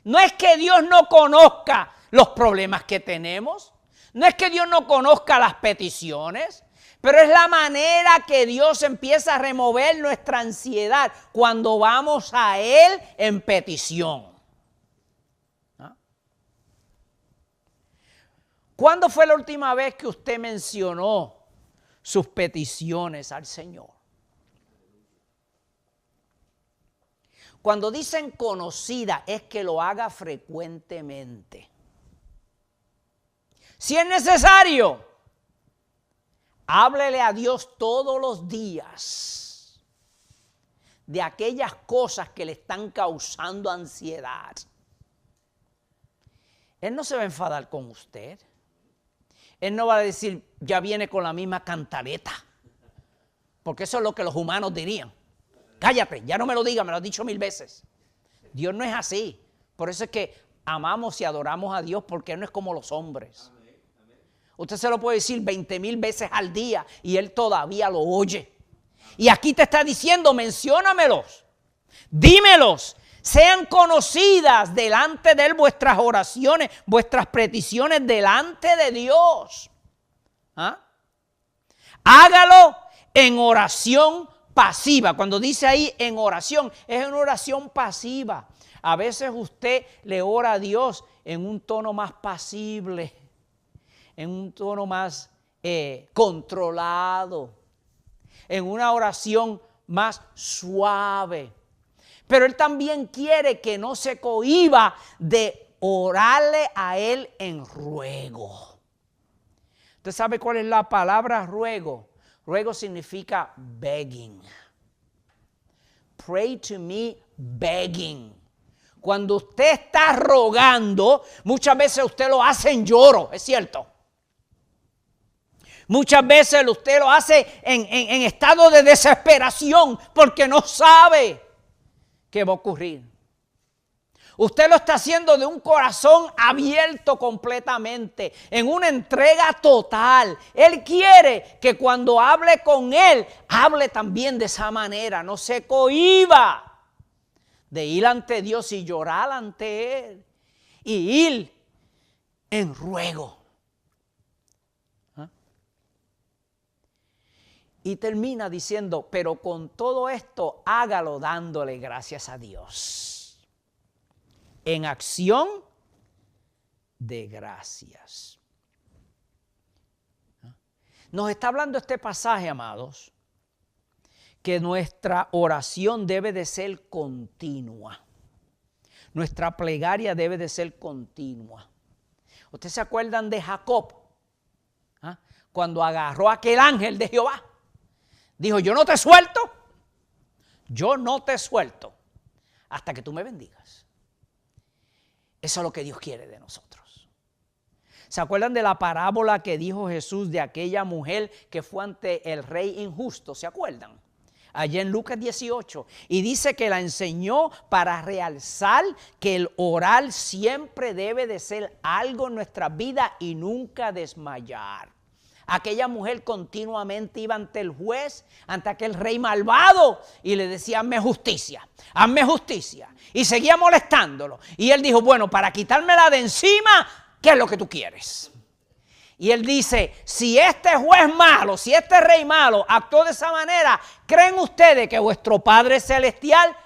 No es que Dios no conozca los problemas que tenemos. No es que Dios no conozca las peticiones. Pero es la manera que Dios empieza a remover nuestra ansiedad cuando vamos a Él en petición. ¿Ah? ¿Cuándo fue la última vez que usted mencionó sus peticiones al Señor? Cuando dicen conocida es que lo haga frecuentemente. Si es necesario, háblele a Dios todos los días de aquellas cosas que le están causando ansiedad. Él no se va a enfadar con usted. Él no va a decir, ya viene con la misma cantaleta. Porque eso es lo que los humanos dirían. Cállate, ya no me lo digas, me lo has dicho 1000 veces. Dios no es así. Por eso es que amamos y adoramos a Dios, porque Él no es como los hombres. Usted se lo puede decir 20,000 veces al día y Él todavía lo oye. Y aquí te está diciendo, menciónamelos, dímelos, sean conocidas delante de Él vuestras oraciones, vuestras peticiones delante de Dios. ¿Ah? Hágalo en oración pasiva. Cuando dice ahí en oración, es una oración pasiva. A veces usted le ora a Dios en un tono más pasible, en un tono más controlado, en una oración más suave. Pero Él también quiere que no se cohíba de orarle a Él en ruego. ¿Usted sabe cuál es la palabra ruego? Ruego significa begging. Pray to me begging. Cuando usted está rogando, muchas veces usted lo hace en lloro, es cierto. Muchas veces usted lo hace en estado de desesperación porque no sabe qué va a ocurrir. Usted lo está haciendo de un corazón abierto completamente, en una entrega total. Él quiere que cuando hable con Él, hable también de esa manera, no se cohíba de ir ante Dios y llorar ante Él y ir en ruego. Y termina diciendo, pero con todo esto hágalo dándole gracias a Dios. En acción de gracias. Nos está hablando este pasaje, amados, que nuestra oración debe de ser continua. Nuestra plegaria debe de ser continua. ¿Ustedes se acuerdan de Jacob? Cuando agarró a aquel ángel de Jehová. Dijo, yo no te suelto hasta que tú me bendigas. Eso es lo que Dios quiere de nosotros. ¿Se acuerdan de la parábola que dijo Jesús de aquella mujer que fue ante el rey injusto? ¿Se acuerdan? Allá en Lucas 18. Y dice que la enseñó para realzar que el orar siempre debe de ser algo en nuestra vida y nunca desmayar. Aquella mujer continuamente iba ante el juez, ante aquel rey malvado y le decía, hazme justicia, hazme justicia. Y seguía molestándolo. Y él dijo, bueno, para quitármela de encima, ¿qué es lo que tú quieres? Y él dice, si este juez malo, si este rey malo actuó de esa manera, ¿creen ustedes que vuestro Padre Celestial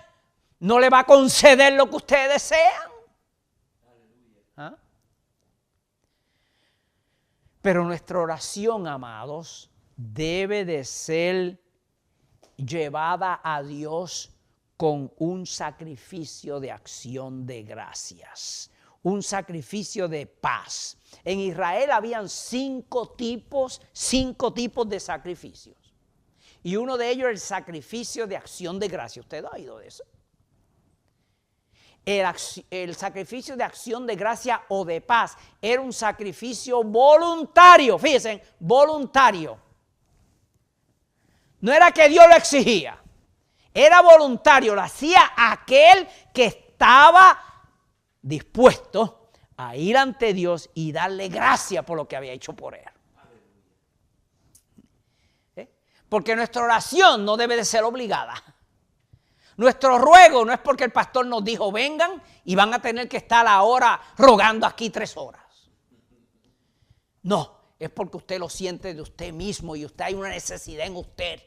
no le va a conceder lo que ustedes desean? ¿Ah? Pero nuestra oración, amados, debe de ser llevada a Dios con un sacrificio de acción de gracias, un sacrificio de paz. En Israel habían cinco tipos de sacrificios. Y uno de ellos es el sacrificio de acción de gracias. ¿Usted ha oído de eso? El sacrificio de acción de gracia o de paz era un sacrificio voluntario, fíjense, voluntario. No era que Dios lo exigía, era voluntario, lo hacía aquel que estaba dispuesto a ir ante Dios y darle gracia por lo que había hecho por él. Porque nuestra oración no debe de ser obligada. Nuestro ruego no es porque el pastor nos dijo vengan y van a tener que estar ahora rogando aquí 3 horas. No, es porque usted lo siente de usted mismo y usted hay una necesidad en usted.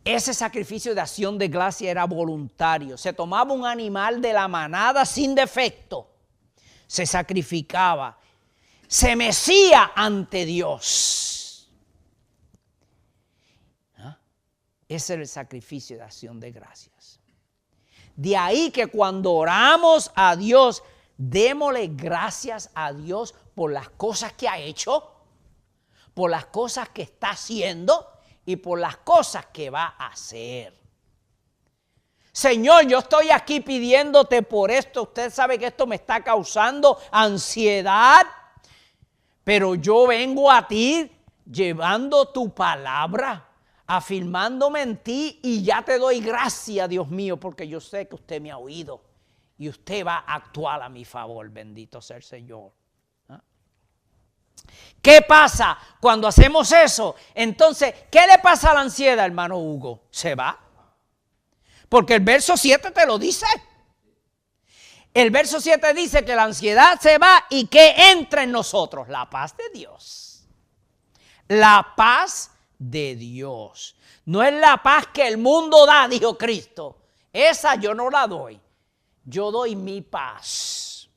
Ese sacrificio de acción de gracia era voluntario. Se tomaba un animal de la manada sin defecto. Se sacrificaba. Se mecía ante Dios. Ese era el sacrificio de acción de gracias. De ahí que cuando oramos a Dios, démosle gracias a Dios por las cosas que ha hecho, por las cosas que está haciendo y por las cosas que va a hacer. Señor, yo estoy aquí pidiéndote por esto. Usted sabe que esto me está causando ansiedad, pero yo vengo a ti llevando tu palabra, afirmándome en ti y ya te doy gracias, Dios mío, porque yo sé que usted me ha oído y usted va a actuar a mi favor. Bendito sea el Señor. ¿Qué pasa cuando hacemos eso? Entonces, ¿qué le pasa a la ansiedad, hermano Hugo? Se va. Porque el verso 7 te lo dice. El verso 7 dice que la ansiedad se va y que entra en nosotros la paz de Dios. La paz de Dios. No es la paz que el mundo da, dijo Cristo. Esa yo no la doy. Yo doy mi paz.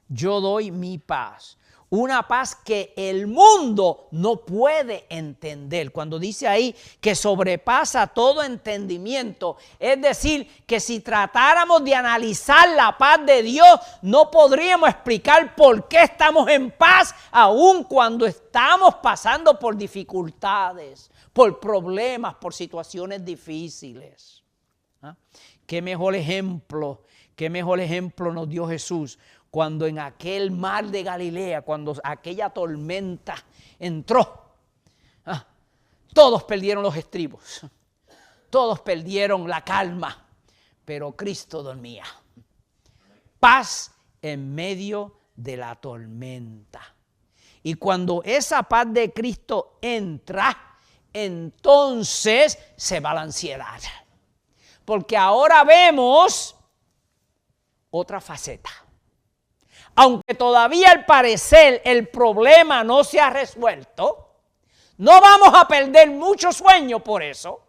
Yo doy mi paz. Una paz que el mundo no puede entender. Cuando dice ahí que sobrepasa todo entendimiento, es decir, que si tratáramos de analizar la paz de Dios, no podríamos explicar por qué estamos en paz, aun cuando estamos pasando por dificultades, por problemas, por situaciones difíciles. Qué mejor ejemplo nos dio Jesús cuando en aquel mar de Galilea, cuando aquella tormenta entró. Todos perdieron los estribos, todos perdieron la calma, pero Cristo dormía. Paz en medio de la tormenta. Y cuando esa paz de Cristo entra, entonces se va la ansiedad. porque ahora vemos otra faceta. Aunque todavía al parecer el problema no se ha resuelto, no vamos a perder mucho sueño por eso,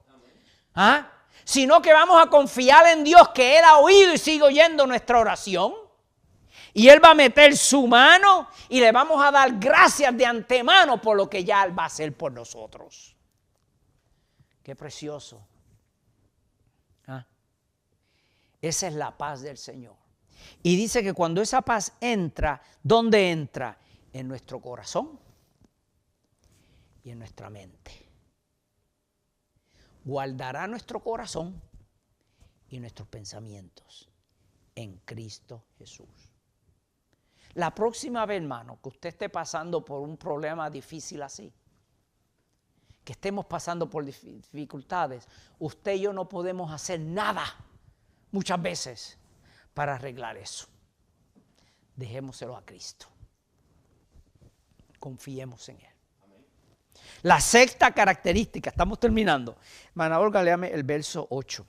sino que vamos a confiar en Dios, que Él ha oído y sigue oyendo nuestra oración. Y Él va a meter su mano y le vamos a dar gracias de antemano por lo que ya Él va a hacer por nosotros. Qué precioso. Esa es la paz del Señor. Y dice que cuando esa paz entra, ¿dónde entra? En nuestro corazón y en nuestra mente. Guardará nuestro corazón y nuestros pensamientos en Cristo Jesús. La próxima vez, hermano, que usted esté pasando por un problema difícil así, que estemos pasando por dificultades, usted y yo no podemos hacer nada muchas veces para arreglar eso. Dejémoselo a Cristo. Confiemos en Él. Amén. La sexta característica, estamos terminando. Hermana Olga, léame el verso 8.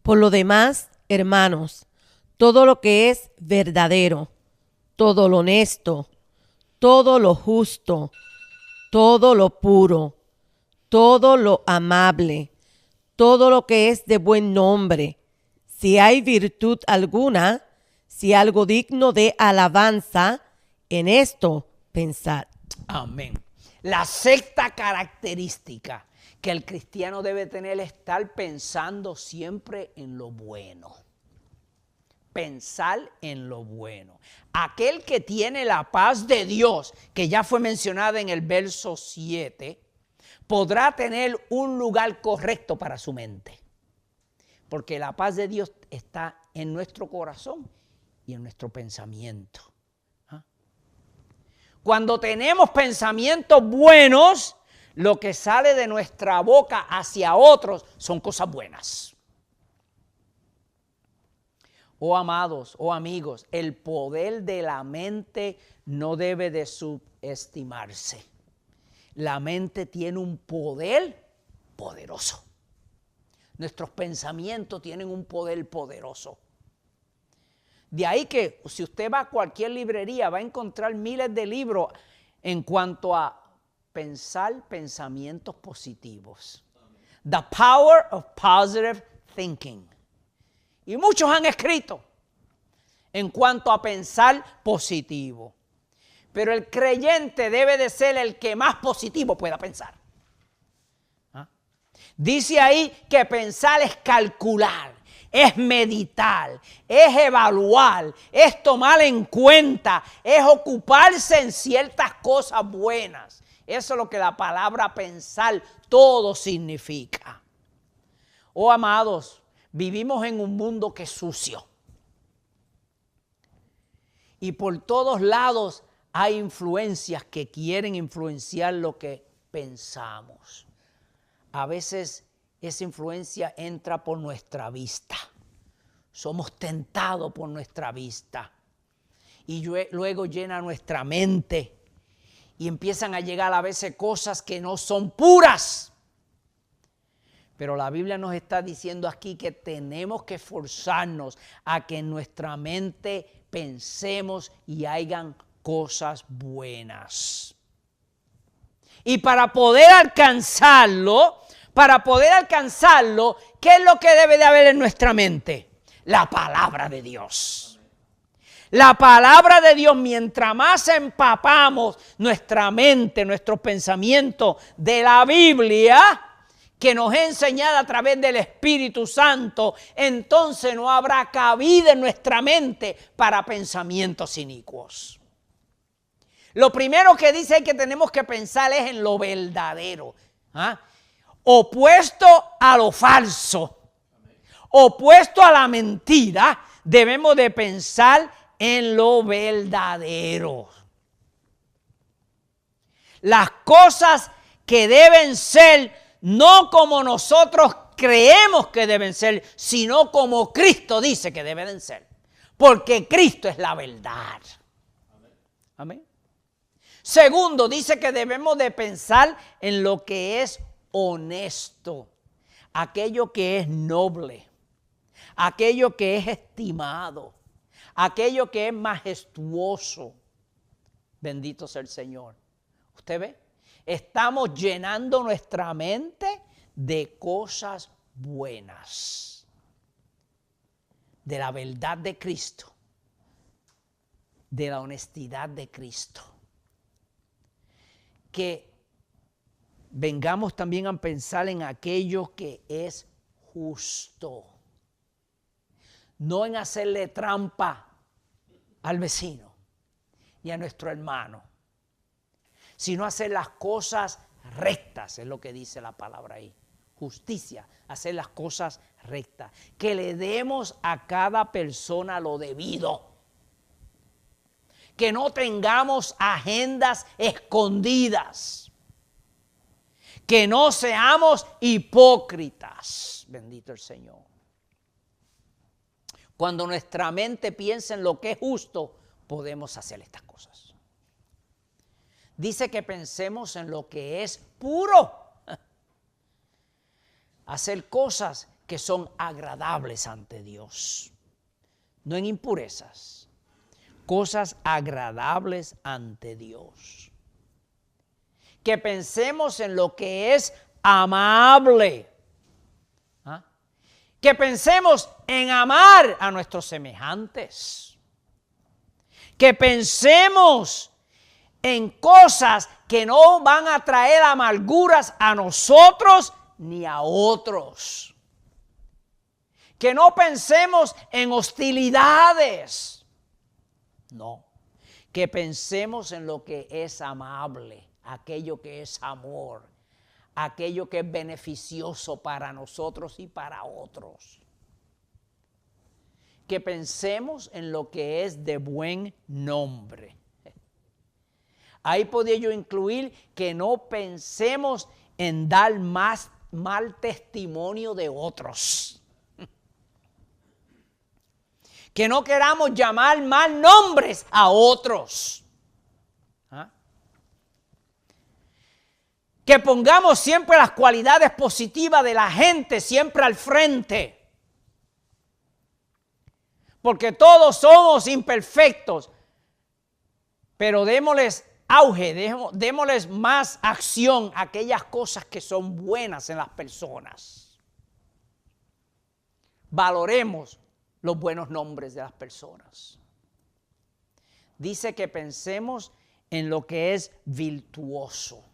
Por lo demás, hermanos, todo lo que es verdadero, todo lo honesto, todo lo justo, todo lo puro, todo lo amable, todo lo que es de buen nombre, si hay virtud alguna, si algo digno de alabanza, en esto pensad. Amén. La sexta característica que el cristiano debe tener es estar pensando siempre en lo bueno. Pensar en lo bueno. Aquel que tiene la paz de Dios, que ya fue mencionada en el verso 7, podrá tener un lugar correcto para su mente. Porque la paz de Dios está en nuestro corazón y en nuestro pensamiento. Cuando tenemos pensamientos buenos, lo que sale de nuestra boca hacia otros son cosas buenas. Oh amados, oh amigos, el poder de la mente no debe de subestimarse. La mente tiene un poder poderoso. Nuestros pensamientos tienen un poder poderoso. De ahí que si usted va a cualquier librería va a encontrar miles de libros en cuanto a pensar pensamientos positivos. The power of positive thinking. Y muchos han escrito en cuanto a pensar positivo. Pero el creyente debe de ser el que más positivo pueda pensar. Dice ahí que pensar es calcular, es meditar, es evaluar, es tomar en cuenta, es ocuparse en ciertas cosas buenas. Eso es lo que la palabra pensar todo significa. Oh amados, vivimos en un mundo que es sucio. Y por todos lados hay influencias que quieren influenciar lo que pensamos. A veces esa influencia entra por nuestra vista. Somos tentados por nuestra vista. Y luego llena nuestra mente. Y empiezan a llegar a veces cosas que no son puras. Pero la Biblia nos está diciendo aquí que tenemos que esforzarnos a que en nuestra mente pensemos y hagan cosas buenas. Y para poder alcanzarlo, ¿qué es lo que debe de haber en nuestra mente? La palabra de Dios. La palabra de Dios, mientras más empapamos nuestra mente, nuestros pensamientos de la Biblia, que nos es enseñada a través del Espíritu Santo, entonces no habrá cabida en nuestra mente para pensamientos inicuos. Lo primero que dice que tenemos que pensar es en lo verdadero. Opuesto a lo falso, opuesto a la mentira, debemos de pensar en lo verdadero. Las cosas que deben ser no como nosotros creemos que deben ser, sino como Cristo dice que deben ser. Porque Cristo es la verdad. Amén. Segundo, dice que debemos de pensar en lo que es honesto, aquello que es noble, aquello que es estimado, aquello que es majestuoso. Bendito sea el Señor. ¿Usted ve? Estamos llenando nuestra mente de cosas buenas, de la verdad de Cristo, de la honestidad de Cristo. Que vengamos también a pensar en aquello que es justo, no en hacerle trampa al vecino y a nuestro hermano, sino hacer las cosas rectas, es lo que dice la palabra ahí. Justicia, hacer las cosas rectas, que le demos a cada persona lo debido, que no tengamos agendas escondidas, que no seamos hipócritas. Bendito el Señor. Cuando nuestra mente piensa en lo que es justo, podemos hacer estas cosas. Dice que pensemos en lo que es puro. Hacer cosas que son agradables ante Dios. No en impurezas. Cosas agradables ante Dios. Que pensemos en lo que es amable. ¿Ah? Que pensemos en amar a nuestros semejantes. Que pensemos en cosas que no van a traer amarguras a nosotros ni a otros. Que no pensemos en hostilidades. No. Que pensemos en lo que es amable, aquello que es amor, aquello que es beneficioso para nosotros y para otros. Que pensemos en lo que es de buen nombre. Ahí podría yo incluir que no pensemos en dar más mal testimonio de otros. Que no queramos llamar mal nombres a otros. ¿Ah? Que pongamos siempre las cualidades positivas de la gente siempre al frente. Porque todos somos imperfectos. Pero démosles auge, démosles más acción a aquellas cosas que son buenas en las personas. Valoremos los buenos nombres de las personas. Dice que pensemos en lo que es virtuoso.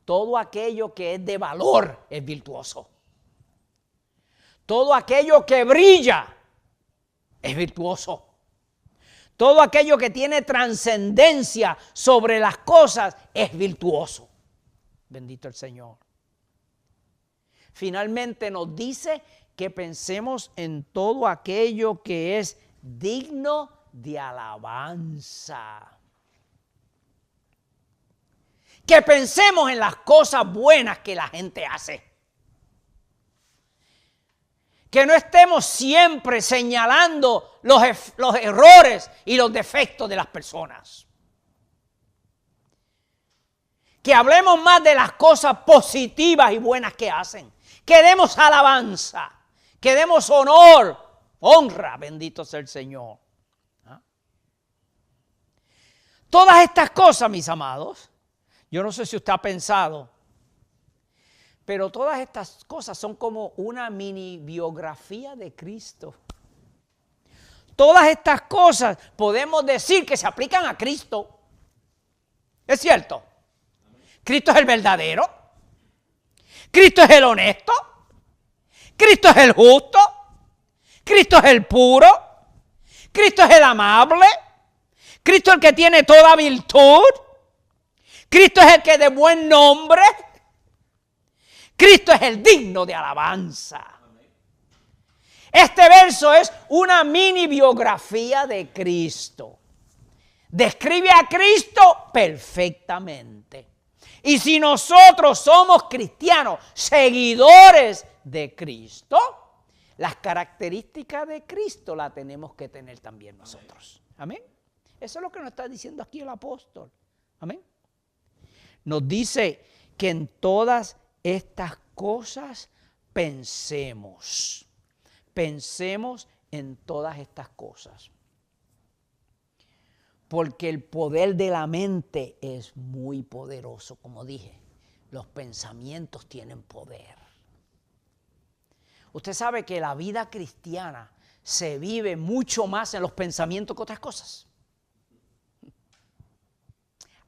Todo aquello que es de valor es virtuoso. Todo aquello que brilla es virtuoso. Todo aquello que tiene trascendencia sobre las cosas es virtuoso. Bendito el Señor. Finalmente nos dice que pensemos en todo aquello que es digno de alabanza. Que pensemos en las cosas buenas que la gente hace. Que no estemos siempre señalando los errores y los defectos de las personas. Que hablemos más de las cosas positivas y buenas que hacen. Que demos alabanza. Que demos honor, honra, bendito sea el Señor. ¿Ah? Todas estas cosas, mis amados, yo no sé si usted ha pensado, pero todas estas cosas son como una mini biografía de Cristo. Todas estas cosas podemos decir que se aplican a Cristo. ¿Es cierto? Cristo es el verdadero. Cristo es el honesto. Cristo es el justo. Cristo es el puro. Cristo es el amable. Cristo es el que tiene toda virtud. Cristo es el que es de buen nombre. Cristo es el digno de alabanza. Este verso es una mini biografía de Cristo. Describe a Cristo perfectamente. Y si nosotros somos cristianos, seguidores de Cristo, las características de Cristo las tenemos que tener también nosotros. Amén. Eso es lo que nos está diciendo aquí el apóstol. Amén. Nos dice que en todas estas cosas pensemos. Pensemos en todas estas cosas. Porque el poder de la mente es muy poderoso, como dije. Los pensamientos tienen poder. Usted sabe que la vida cristiana se vive mucho más en los pensamientos que otras cosas.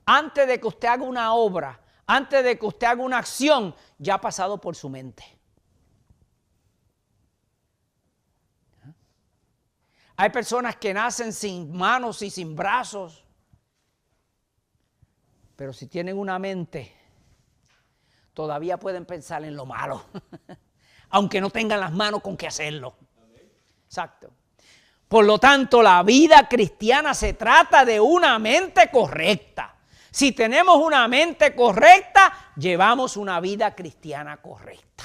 Antes de que usted haga una obra, antes de que usted haga una acción, ya ha pasado por su mente. Hay personas que nacen sin manos y sin brazos, pero si tienen una mente, todavía pueden pensar en lo malo, aunque no tengan las manos con qué hacerlo. Exacto. Por lo tanto, la vida cristiana se trata de una mente correcta. Si tenemos una mente correcta, llevamos una vida cristiana correcta.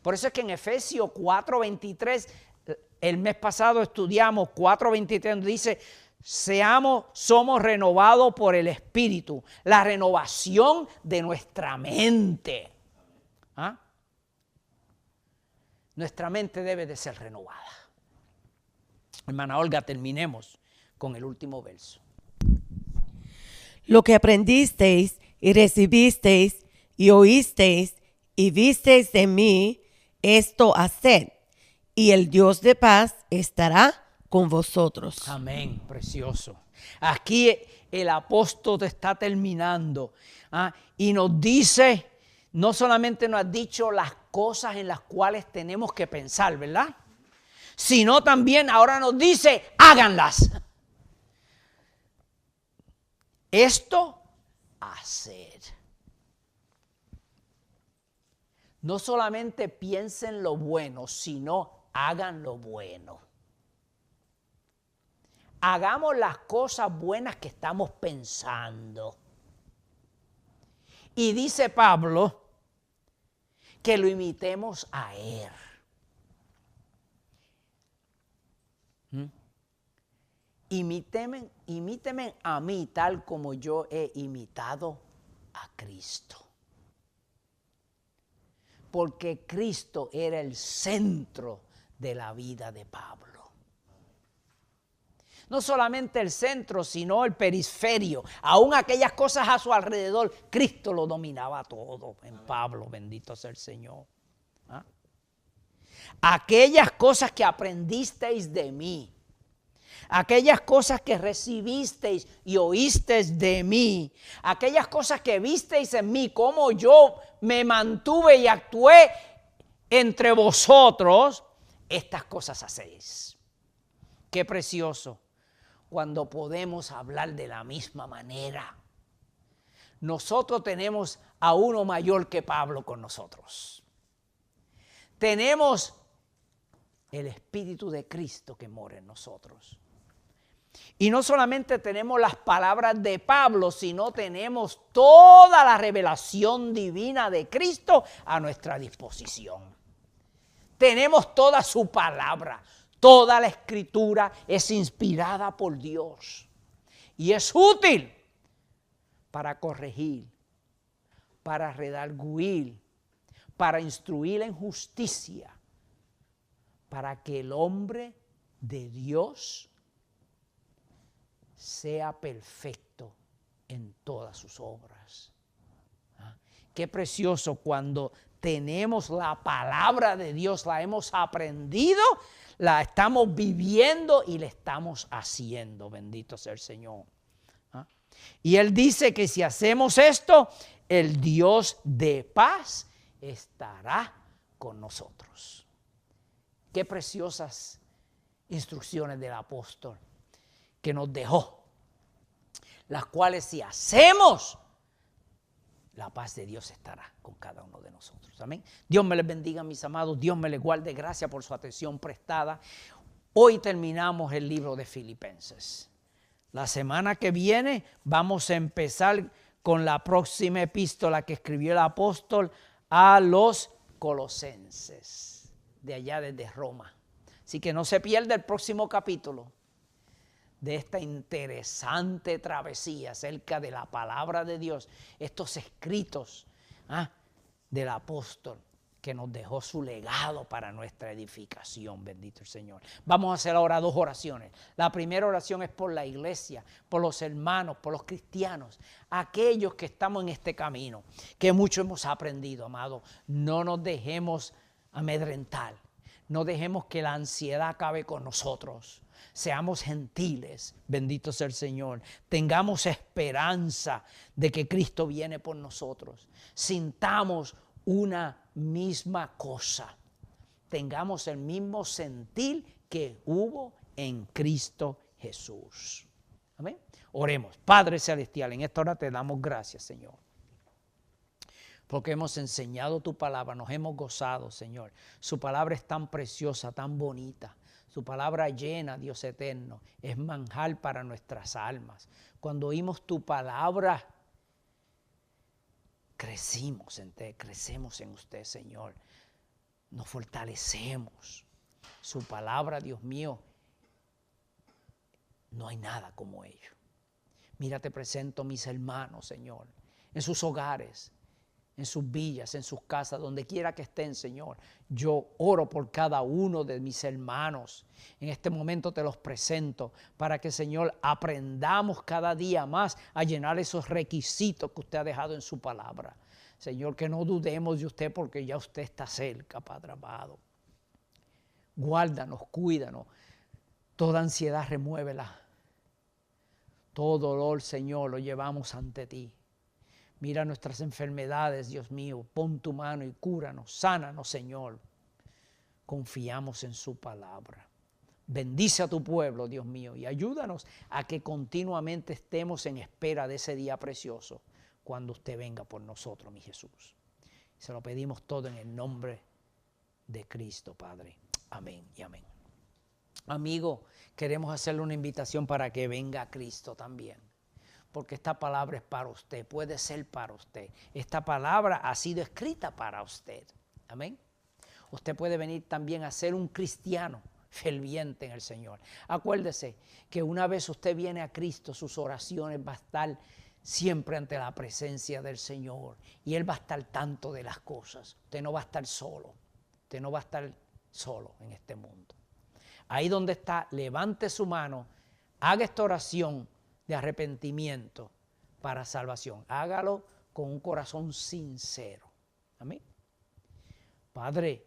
Por eso es que en Efesios 4:23, el mes pasado estudiamos 4:23, donde dice, somos renovados por el Espíritu, la renovación de nuestra mente. ¿Ah? Nuestra mente debe de ser renovada. Hermana Olga, terminemos con el último verso. Lo que aprendisteis y recibisteis y oísteis y visteis de mí, esto haced, y el Dios de paz estará con vosotros. Amén, precioso. Aquí el apóstol está terminando, y nos dice, no solamente nos ha dicho las cosas en las cuales tenemos que pensar, ¿verdad? Sino también ahora nos dice, háganlas. Esto hacer. No solamente piensen lo bueno, sino hagan lo bueno. Hagamos las cosas buenas que estamos pensando. Y dice Pablo que lo imitemos a él. Imíteme a mí tal como yo he imitado a Cristo. Porque Cristo era el centro de la vida de Pablo. No solamente el centro, sino el periferio. Aún aquellas cosas a su alrededor, Cristo lo dominaba todo en Pablo, bendito sea el Señor. ¿Ah? Aquellas cosas que aprendisteis de mí, aquellas cosas que recibisteis y oísteis de mí, aquellas cosas que visteis en mí, cómo yo me mantuve y actué entre vosotros, estas cosas hacéis. Qué precioso cuando podemos hablar de la misma manera. Nosotros tenemos a uno mayor que Pablo con nosotros. Tenemos el Espíritu de Cristo que mora en nosotros. Y no solamente tenemos las palabras de Pablo, sino tenemos toda la revelación divina de Cristo a nuestra disposición. Tenemos toda su palabra. Toda la Escritura es inspirada por Dios. Y es útil para corregir, para redarguir, para instruir en justicia, para que el hombre de Dios sea perfecto en todas sus obras. Qué precioso cuando tenemos la palabra de Dios, la hemos aprendido, la estamos viviendo y la estamos haciendo. Bendito sea el Señor. Y Él dice que si hacemos esto, el Dios de paz estará con nosotros. Qué preciosas instrucciones del apóstol que nos dejó, las cuales si hacemos, la paz de Dios estará con cada uno de nosotros. Amén. Dios me les bendiga, mis amados. Dios me les guarde. Gracias por su atención prestada. Hoy terminamos el libro de Filipenses. La semana que viene vamos a empezar con la próxima epístola que escribió el apóstol a los colosenses, de allá desde Roma. Así que no se pierda el próximo capítulo de esta interesante travesía acerca de la palabra de Dios, estos escritos del apóstol que nos dejó su legado para nuestra edificación, bendito el Señor. Vamos a hacer ahora 2 oraciones. La primera oración es por la iglesia, por los hermanos, por los cristianos, aquellos que estamos en este camino, que mucho hemos aprendido, amado. No nos dejemos amedrentar, no dejemos que la ansiedad acabe con nosotros. Seamos gentiles, bendito sea el Señor. Tengamos esperanza de que Cristo viene por nosotros. Sintamos una misma cosa. Tengamos el mismo sentir que hubo en Cristo Jesús. Amén. Oremos. Padre Celestial, en esta hora te damos gracias, Señor, porque hemos enseñado tu palabra, nos hemos gozado, Señor. Su palabra es tan preciosa, tan bonita. Su palabra llena, Dios eterno, es manjar para nuestras almas. Cuando oímos tu palabra, crecimos en usted, Señor. Nos fortalecemos. Su palabra, Dios mío, no hay nada como ello. Mira, te presento a mis hermanos, Señor, en sus hogares, en sus villas, en sus casas, donde quiera que estén, Señor. Yo oro por cada uno de mis hermanos. En este momento te los presento para que, Señor, aprendamos cada día más a llenar esos requisitos que usted ha dejado en su palabra. Señor, que no dudemos de usted porque ya usted está cerca, Padre amado. Guárdanos, cuídanos. Toda ansiedad remuévela. Todo dolor, Señor, lo llevamos ante ti. Mira nuestras enfermedades, Dios mío. Pon tu mano y cúranos, sánanos, Señor. Confiamos en su palabra. Bendice a tu pueblo, Dios mío, y ayúdanos a que continuamente estemos en espera de ese día precioso cuando usted venga por nosotros, mi Jesús. Se lo pedimos todo en el nombre de Cristo, Padre. Amén y amén. Amigo, queremos hacerle una invitación para que venga a Cristo también, porque esta palabra es para usted, puede ser para usted. Esta palabra ha sido escrita para usted. Amén. Usted puede venir también a ser un cristiano ferviente en el Señor. Acuérdese que una vez usted viene a Cristo, sus oraciones van a estar siempre ante la presencia del Señor y Él va a estar tanto de las cosas. Usted no va a estar solo. Usted no va a estar solo en este mundo. Ahí donde está, levante su mano, haga esta oración de arrepentimiento para salvación. Hágalo con un corazón sincero. Amén. Padre,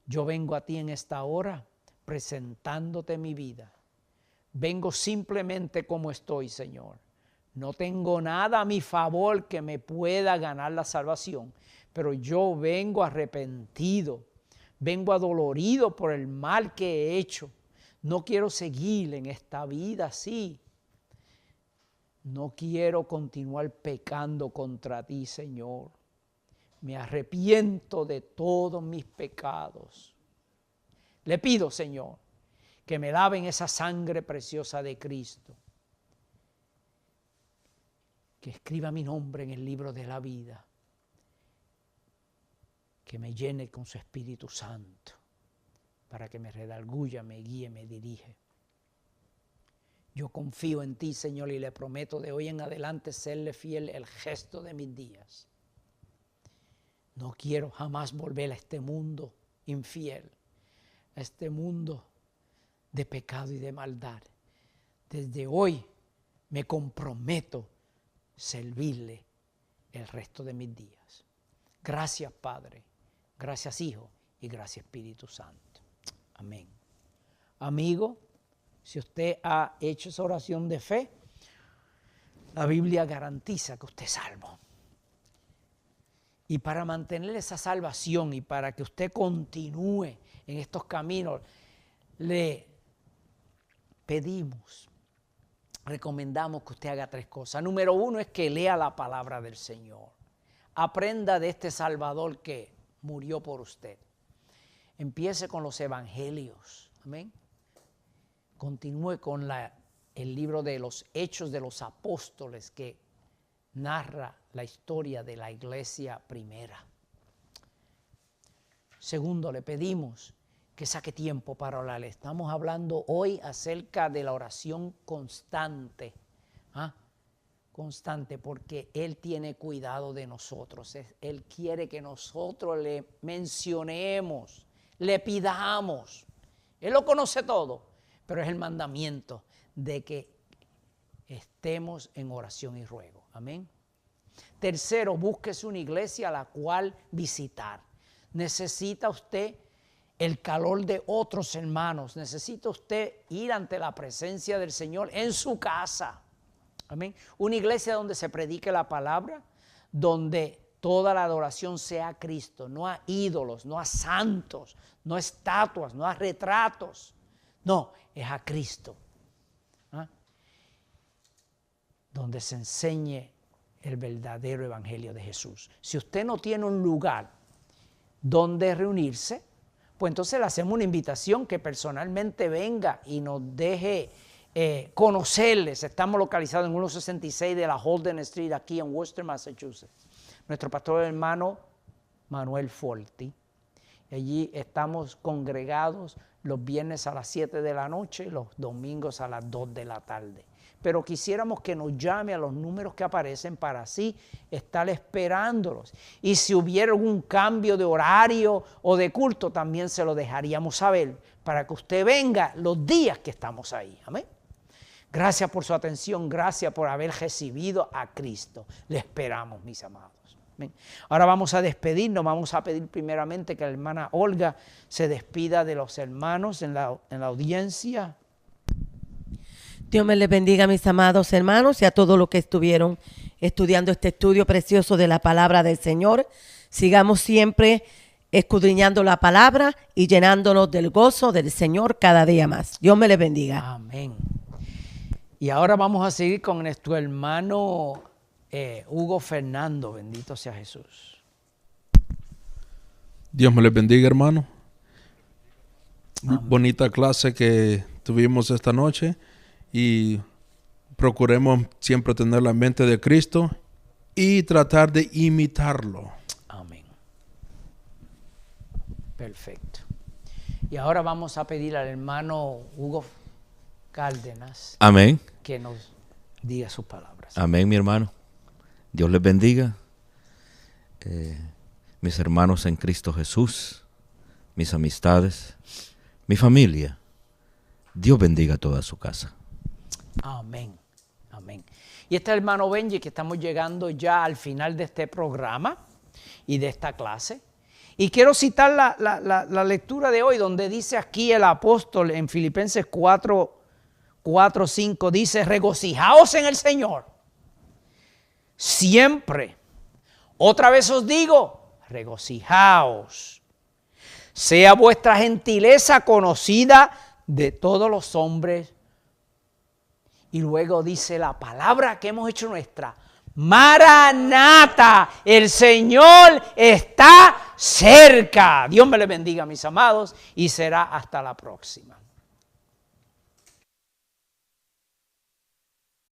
yo vengo a ti en esta hora presentándote mi vida. Vengo simplemente como estoy, Señor. No tengo nada a mi favor que me pueda ganar la salvación, pero yo vengo arrepentido, vengo adolorido por el mal que he hecho. No quiero seguir en esta vida así. No quiero continuar pecando contra ti, Señor. Me arrepiento de todos mis pecados. Le pido, Señor, que me laven esa sangre preciosa de Cristo. Que escriba mi nombre en el libro de la vida. Que me llene con su Espíritu Santo, para que me redarguya, me guíe, me dirige. Yo confío en ti, Señor, y le prometo de hoy en adelante serle fiel el resto de mis días. No quiero jamás volver a este mundo infiel, a este mundo de pecado y de maldad. Desde hoy me comprometo a servirle el resto de mis días. Gracias, Padre. Gracias, Hijo. Y gracias, Espíritu Santo. Amén. Amigo, si usted ha hecho esa oración de fe, la Biblia garantiza que usted es salvo. Y para mantener esa salvación y para que usted continúe en estos caminos, le pedimos, recomendamos que usted haga 3 cosas. Número 1 es que lea la palabra del Señor. Aprenda de este Salvador que murió por usted. Empiece con los evangelios. Amén. Continúe con el libro de los Hechos de los Apóstoles que narra la historia de la iglesia primera. Segundo, le pedimos que saque tiempo para orar. Estamos hablando hoy acerca de la oración constante. constante, porque Él tiene cuidado de nosotros. Él quiere que nosotros le mencionemos, le pidamos. Él lo conoce todo, pero es el mandamiento de que estemos en oración y ruego. Amén. Tercero, búsquese una iglesia a la cual visitar. Necesita usted el calor de otros hermanos. Necesita usted ir ante la presencia del Señor en su casa. Amén. Una iglesia donde se predique la palabra, donde toda la adoración sea a Cristo, no a ídolos, no a santos, no a estatuas, no a retratos. No, es a Cristo. ¿Ah? Donde se enseñe el verdadero evangelio de Jesús. Si usted no tiene un lugar donde reunirse, pues entonces le hacemos una invitación que personalmente venga y nos deje conocerles. Estamos localizados en 166 de la Holden Street, aquí en Worcester, Massachusetts. Nuestro pastor hermano Manuel Forti. Allí estamos congregados los viernes a las 7 de la noche y los domingos a las 2 de la tarde. Pero quisiéramos que nos llame a los números que aparecen para así estar esperándolos. Y si hubiera algún cambio de horario o de culto, también se lo dejaríamos saber para que usted venga los días que estamos ahí. Amén. Gracias por su atención, gracias por haber recibido a Cristo. Le esperamos, mis amados. Amén. Ahora vamos a despedirnos, vamos a pedir primeramente que la hermana Olga se despida de los hermanos en la audiencia. Dios me les bendiga, mis amados hermanos, y a todos los que estuvieron estudiando este estudio precioso de la palabra del Señor. Sigamos siempre escudriñando la palabra y llenándonos del gozo del Señor cada día más. Dios me les bendiga. Amén. Y ahora vamos a seguir con nuestro hermano Hugo Fernando. Bendito sea Jesús. Dios me les bendiga, hermano. Bonita clase que tuvimos esta noche. Y procuremos siempre tener la mente de Cristo y tratar de imitarlo. Amén. Perfecto. Y ahora vamos a pedir al hermano Hugo Cárdenas. Amén. Que nos diga sus palabras. Amén, mi hermano. Dios les bendiga. Mis hermanos en Cristo Jesús, mis amistades, mi familia. Dios bendiga toda su casa. Amén, amén. Y este hermano Benji, que estamos llegando ya al final de este programa y de esta clase. Y quiero citar la lectura de hoy, donde dice aquí el apóstol en Filipenses 4:5, dice: regocijaos en el Señor. Siempre. Otra vez os digo, regocijaos. Sea vuestra gentileza conocida de todos los hombres. Y luego dice la palabra que hemos hecho nuestra: Maranata, el Señor está cerca. Dios me les bendiga, mis amados, y será hasta la próxima.